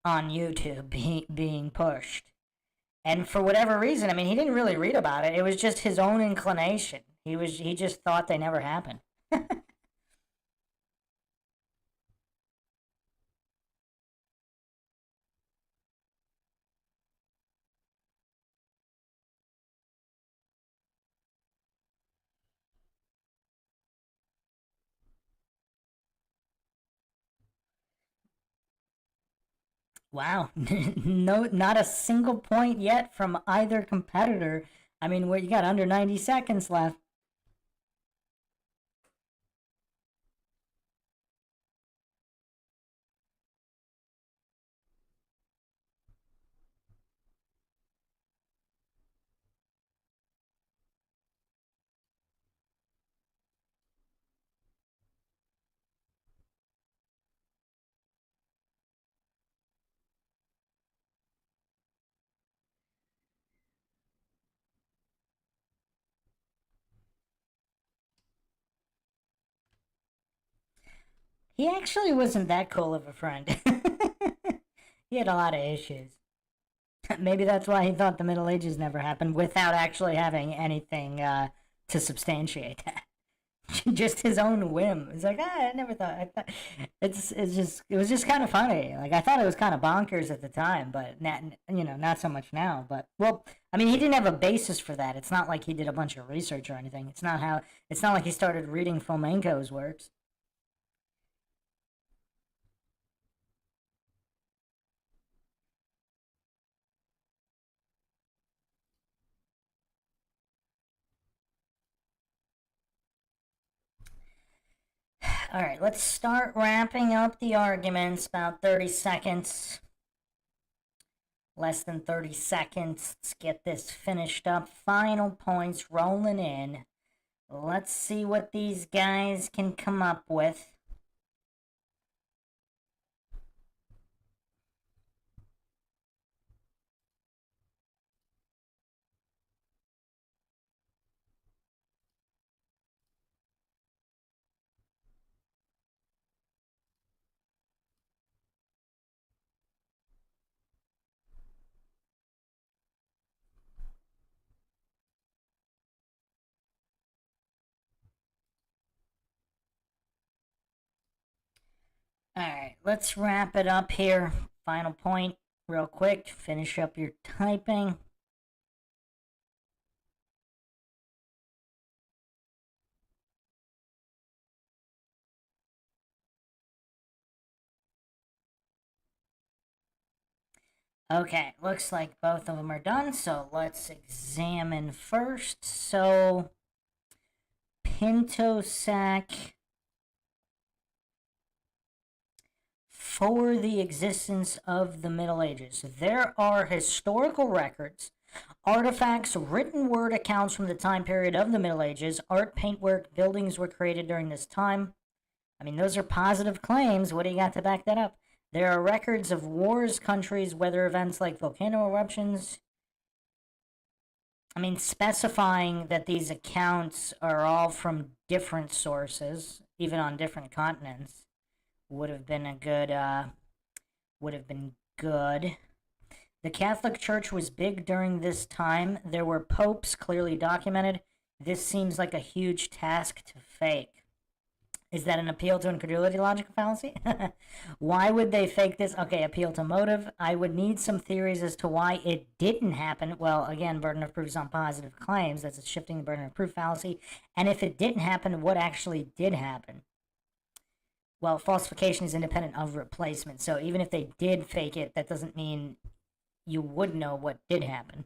on YouTube being pushed. And for whatever reason, I mean, he didn't really read about it. It was just his own inclination. He just thought they never happened. Wow, no, not a single point yet from either competitor. I mean, what you got under 90 seconds left. He actually wasn't that cool of a friend. He had a lot of issues. Maybe that's why he thought the Middle Ages never happened without actually having anything to substantiate that. Just his own whim. It's like, I never thought. I thought it was just kind of funny. Like I thought it was kind of bonkers at the time, but not not so much now. But well, I mean, he didn't have a basis for that. It's not like he did a bunch of research or anything. It's not like he started reading Fomenko's works. All right, let's start wrapping up the arguments. About 30 seconds. Less than 30 seconds. Let's get this finished up. Final points rolling in. Let's see what these guys can come up with. Alright, let's wrap it up here. Final point, real quick. Finish up your typing. Okay, looks like both of them are done, so let's examine first. So, Pinto Sac for the existence of the Middle Ages. There are historical records, artifacts, written word accounts from the time period of the Middle Ages, art, paintwork, buildings were created during this time. I mean, those are positive claims. What do you got to back that up? There are records of wars, countries, weather events like volcano eruptions. I mean, specifying that these accounts are all from different sources, even on different continents, would have been a good, would have been good. The Catholic Church was big during this time. There were popes clearly documented. This seems like a huge task to fake. Is that an appeal to incredulity, logical fallacy? Why would they fake this? Okay, appeal to motive. I would need some theories as to why it didn't happen. Well, again, burden of proof is on positive claims. That's a shifting the burden of proof fallacy. And if it didn't happen, what actually did happen? Well, falsification is independent of replacement. So even if they did fake it, that doesn't mean you would know what did happen.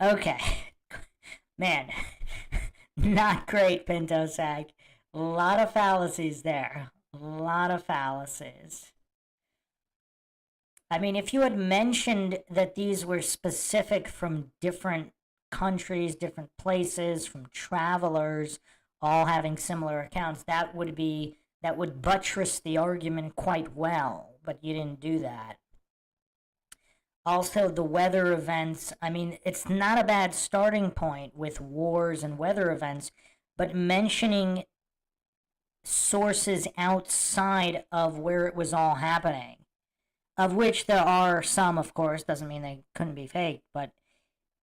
Okay. Man, not great, Pinto Sack. A lot of fallacies there. A lot of fallacies. I mean, if you had mentioned that these were specific from different countries, different places, from travelers, all having similar accounts, that would buttress the argument quite well, but you didn't do that. Also, the weather events, I mean, it's not a bad starting point with wars and weather events, but mentioning sources outside of where it was all happening, of which there are some, of course, doesn't mean they couldn't be faked, but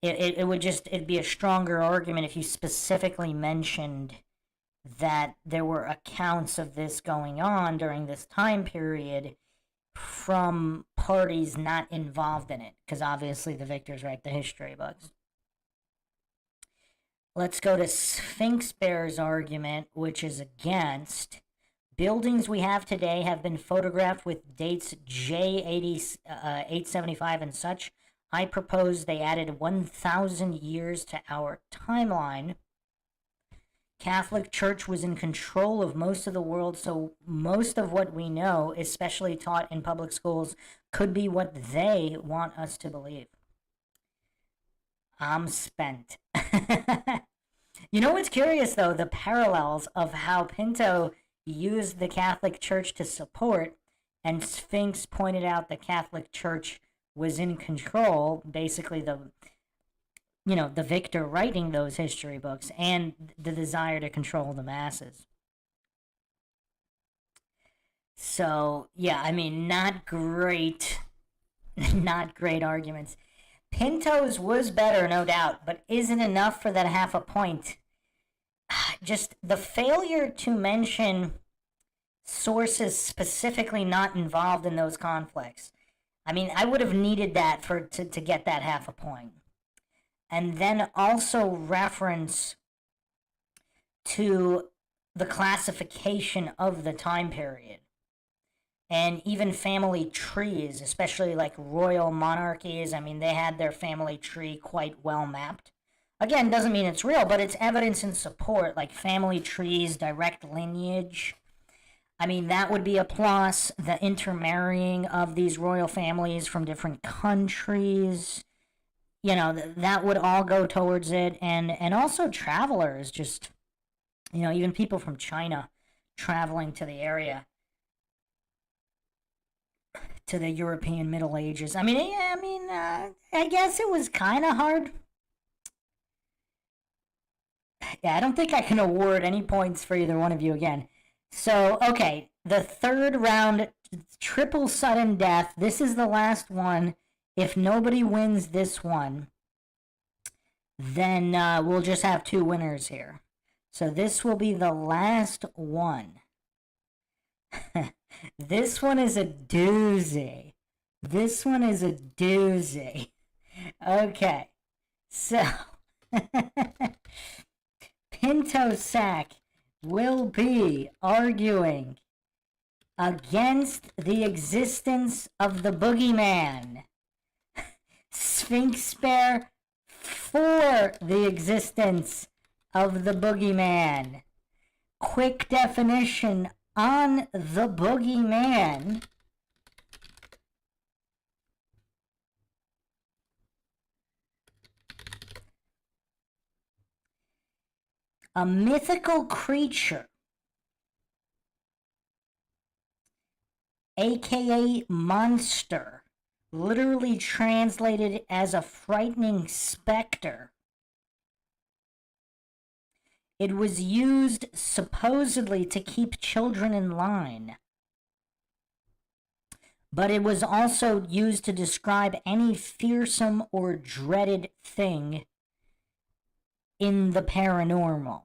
it'd be a stronger argument if you specifically mentioned that there were accounts of this going on during this time period from parties not involved in it, because obviously the victors write the history books. Let's go to Sphinx Bear's argument, which is against buildings we have today have been photographed with dates J80, 875 and such. I propose they added 1,000 years to our timeline. Catholic Church was in control of most of the world, so most of what we know, especially taught in public schools, could be what they want us to believe. I'm spent. You know what's curious, though? The parallels of how Pinto used the Catholic Church to support, and Sphinx pointed out the Catholic Church was in control, basically the victor writing those history books, and the desire to control the masses. So, yeah, I mean, not great arguments. Pinto's was better, no doubt, but isn't enough for that half a point. Just the failure to mention sources specifically not involved in those conflicts. I mean, I would have needed that to get that half a point. And then also reference to the classification of the time period. And even family trees, especially like royal monarchies, I mean, they had their family tree quite well mapped. Again, doesn't mean it's real, but it's evidence in support, like family trees, direct lineage. I mean, that would be a plus. The intermarrying of these royal families from different countries, that would all go towards it. And also travelers, just, even people from China traveling to the area, to the European Middle Ages. I mean, I guess it was kind of hard. Yeah, I don't think I can award any points for either one of you again. So, okay, the third round, triple sudden death. This is the last one. If nobody wins this one, then we'll just have two winners here. So this will be the last one. This one is a doozy. Okay, so Pinto Sack will be arguing against the existence of the boogeyman. Sphinx Bear for the existence of the boogeyman. Quick definition on the boogeyman. A mythical creature, aka monster, literally translated as a frightening specter. It was used supposedly to keep children in line, but it was also used to describe any fearsome or dreaded thing in the paranormal.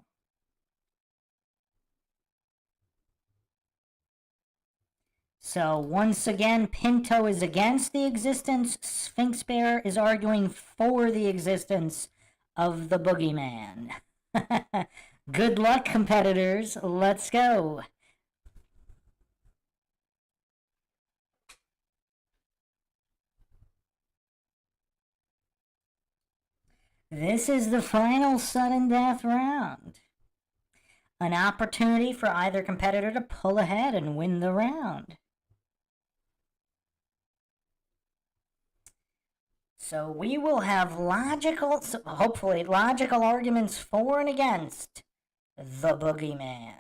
So once again, Pinto is against the existence. Sphinx Bear is arguing for the existence of the boogeyman. Good luck, competitors. Let's go. This is the final sudden death round. An opportunity for either competitor to pull ahead and win the round. So we will have hopefully logical arguments for and against the boogeyman.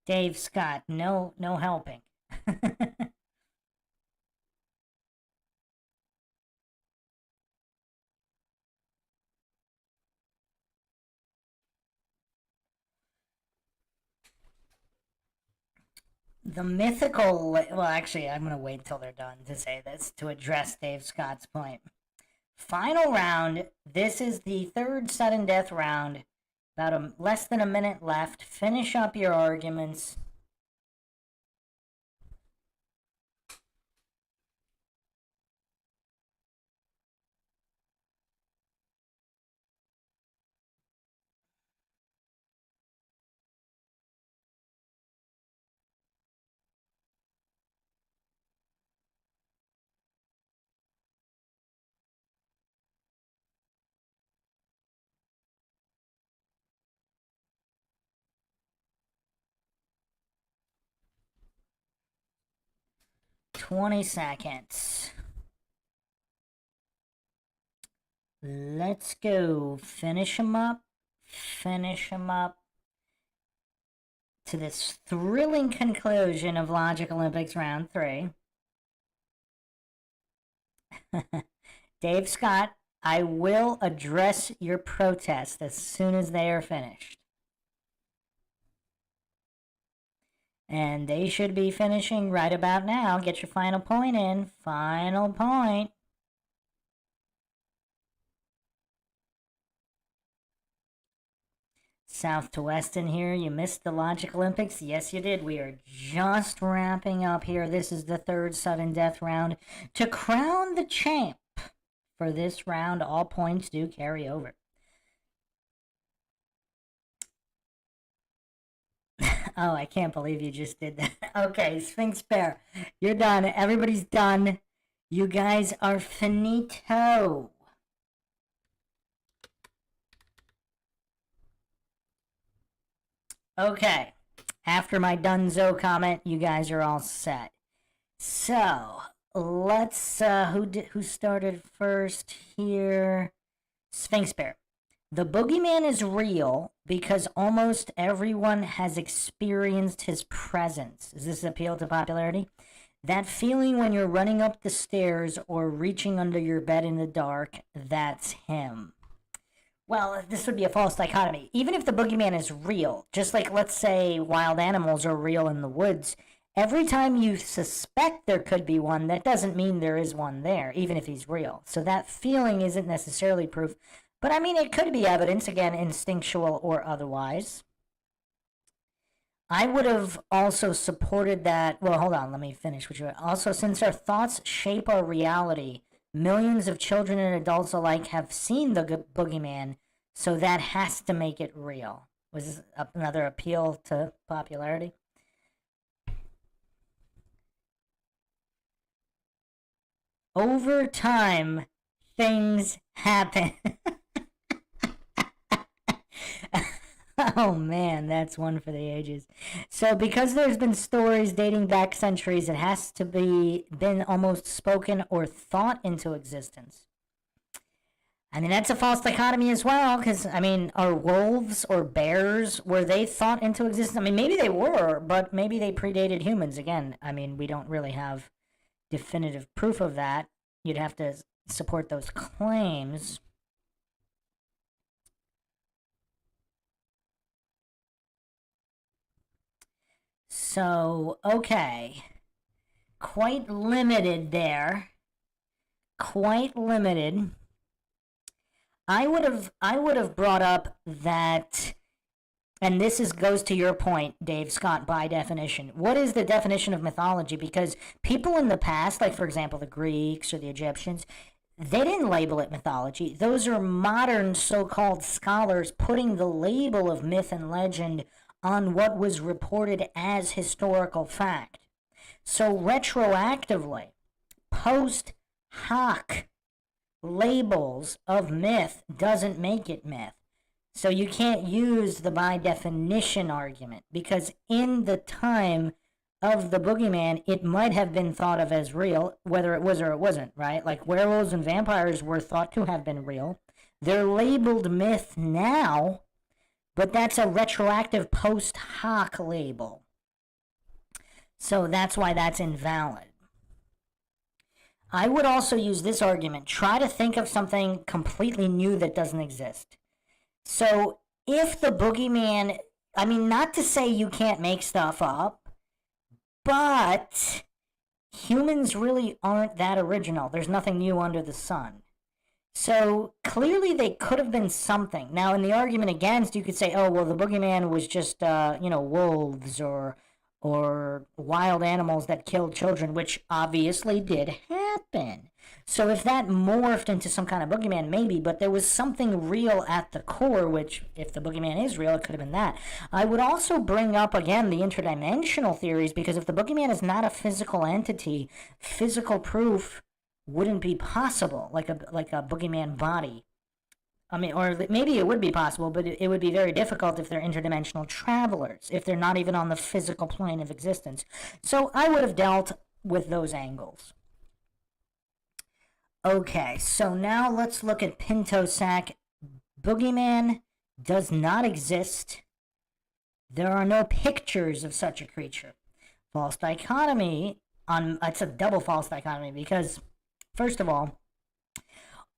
Dave Scott, no helping. The mythical, well, actually, I'm going to wait until they're done to say this to address Dave Scott's point. Final round. This is the third sudden death round. About less than a minute left. Finish up your arguments. $20 seconds. Let's go. Finish them up. Finish them up. To this thrilling conclusion of Logic Olympics Round 3. Dave Scott, I will address your protest as soon as they are finished. And they should be finishing right about now. Get your final point in. Final point. South to Weston here. You missed the Logic Olympics. Yes, you did. We are just wrapping up here. This is the third sudden death round. To crown the champ for this round, all points do carry over. Oh, I can't believe you just did that. Okay, Sphinx Bear, you're done. Everybody's done. You guys are finito. Okay, after my Dunzo comment, you guys are all set. So, let's, who started first here? Sphinx Bear. The boogeyman is real because almost everyone has experienced his presence. Is this appeal to popularity? That feeling when you're running up the stairs or reaching under your bed in the dark, that's him. Well, this would be a false dichotomy. Even if the boogeyman is real, just like, let's say, wild animals are real in the woods, every time you suspect there could be one, that doesn't mean there is one there, even if he's real. So that feeling isn't necessarily proof But I mean, it could be evidence, again, instinctual or otherwise. I would have also supported that. Well, hold on, let me finish what you. Also, since our thoughts shape our reality, millions of children and adults alike have seen the boogeyman, so that has to make it real. Was this another appeal to popularity? Over time, things happen. Oh man, that's one for the ages. So because there's been stories dating back centuries, it has to be been almost spoken or thought into existence. I mean, that's a false dichotomy as well, because, I mean, are wolves or bears, were they thought into existence? I mean, maybe they were, but maybe they predated humans. Again, I mean, we don't really have definitive proof of that. You'd have to support those claims. So, okay. Quite limited there. Quite limited. I would have brought up that, and this is goes to your point, Dave Scott, by definition. What is the definition of mythology? Because people in the past, like for example the Greeks or the Egyptians, they didn't label it mythology. Those are modern so-called scholars putting the label of myth and legend on what was reported as historical fact. So retroactively, post hoc labels of myth doesn't make it myth. So you can't use the by definition argument, because in the time of the boogeyman, it might have been thought of as real, whether it was or it wasn't, right? Like werewolves and vampires were thought to have been real. They're labeled myth now, but that's a retroactive post hoc label. So that's why that's invalid. I would also use this argument. Try to think of something completely new that doesn't exist. So if the boogeyman, I mean, not to say you can't make stuff up, but humans really aren't that original. There's nothing new under the sun. So clearly they could have been something. Now, in the argument against, you could say, oh, well, the boogeyman was just, wolves or wild animals that killed children, which obviously did happen. So if that morphed into some kind of boogeyman, maybe, but there was something real at the core, which, if the boogeyman is real, it could have been that. I would also bring up, again, the interdimensional theories, because if the boogeyman is not a physical entity, physical proof wouldn't be possible, like a boogeyman body. I mean, or maybe it would be possible, but it would be very difficult if they're interdimensional travelers, if they're not even on the physical plane of existence. So I would have dealt with those angles. Okay, so now let's look at Pinto Sack. Boogeyman does not exist. There are no pictures of such a creature. False dichotomy. It's a double false dichotomy, because, first of all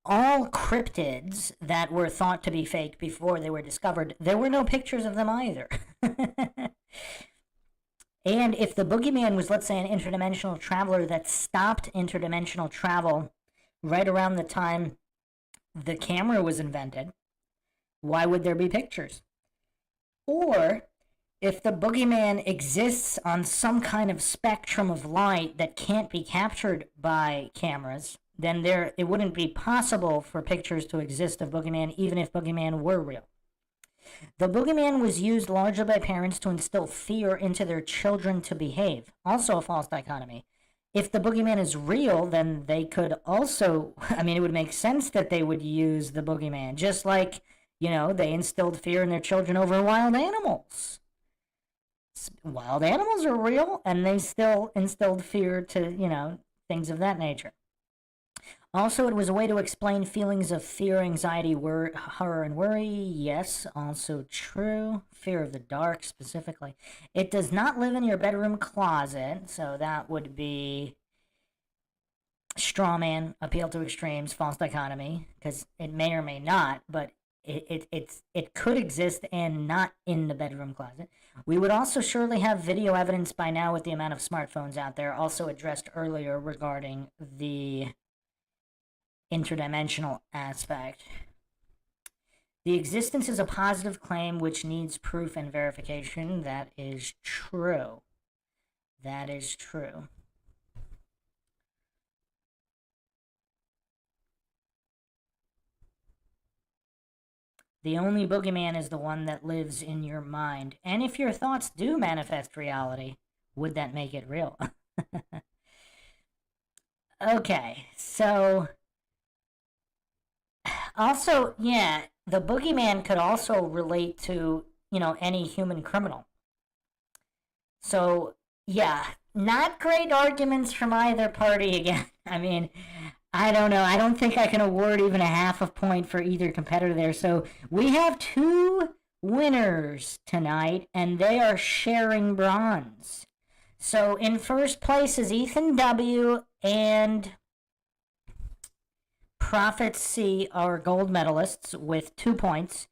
cryptids that were thought to be fake before they were discovered, there were no pictures of them either. And if the boogeyman was, let's say, an interdimensional traveler that stopped interdimensional travel right around the time the camera was invented, why would there be pictures? Or if the boogeyman exists on some kind of spectrum of light that can't be captured by cameras, then it wouldn't be possible for pictures to exist of boogeyman, even if boogeyman were real. The boogeyman was used largely by parents to instill fear into their children to behave. Also a false dichotomy. If the boogeyman is real, then they could also, I mean, it would make sense that they would use the boogeyman, just like, they instilled fear in their children over wild animals. Wild animals are real, and they still instilled fear to, things of that nature. Also, it was a way to explain feelings of fear, anxiety, horror, and worry. Yes, also true. Fear of the dark, specifically. It does not live in your bedroom closet, so that would be straw man, appeal to extremes, false dichotomy, because it may or may not, but it could exist and not in the bedroom closet. We would also surely have video evidence by now with the amount of smartphones out there, also addressed earlier regarding the interdimensional aspect. The existence is a positive claim which needs proof and verification. That is true. That is true. The only boogeyman is the one that lives in your mind. And if your thoughts do manifest reality, would that make it real? Okay, so also, yeah, the boogeyman could also relate to, any human criminal. So, yeah, not great arguments from either party again. I mean, I don't know. I don't think I can award even a half a point for either competitor there. So we have two winners tonight, and they are sharing bronze. So in first place is Ethan W. and Prophet C are gold medalists with 2 points.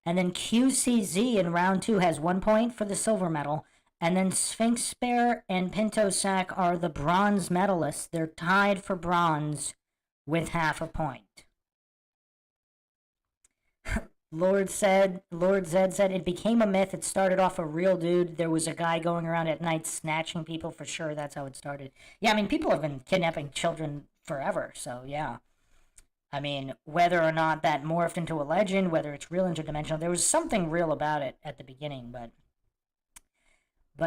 And then QCZ in round 2 has 1 point for the silver medal. And then Sphinx Bear and Pinto Sack are the bronze medalists. They're tied for bronze with half a point. Lord Zed said it became a myth. It started off a real dude. There was a guy going around at night snatching people for sure. That's how it started. Yeah, I mean, people have been kidnapping children forever. So, yeah. I mean, whether or not that morphed into a legend, whether it's real interdimensional, there was something real about it at the beginning, but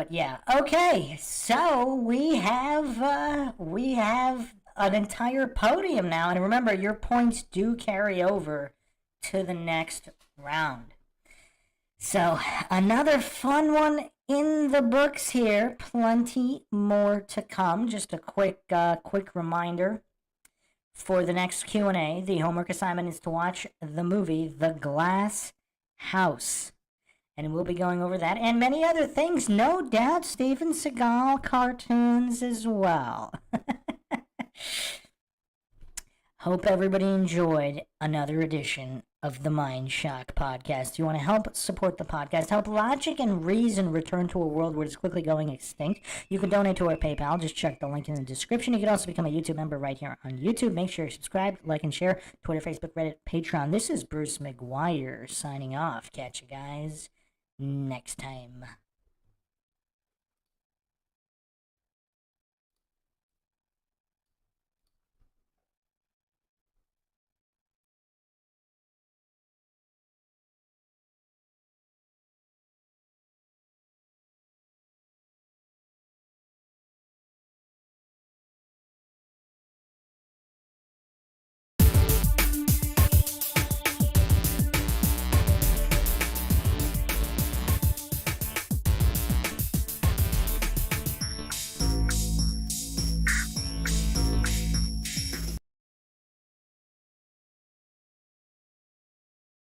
yeah. Okay, so we have an entire podium now, and remember, your points do carry over to the next round. So another fun one in the books here. Plenty more to come. Just a quick reminder. For the next Q&A, the homework assignment is to watch the movie The Glass House. And we'll be going over that and many other things. No doubt Steven Seagal cartoons as well. Hope everybody enjoyed another edition of the Mindshock podcast. You want to help support the podcast, help logic and reason return to a world where it's quickly going extinct, you can donate to our PayPal. Just check the link in the description. You can also become a YouTube member right here on YouTube. Make sure you're subscribed, like, and share. Twitter, Facebook, Reddit, Patreon. This is Bruce McGuire signing off. Catch you guys next time.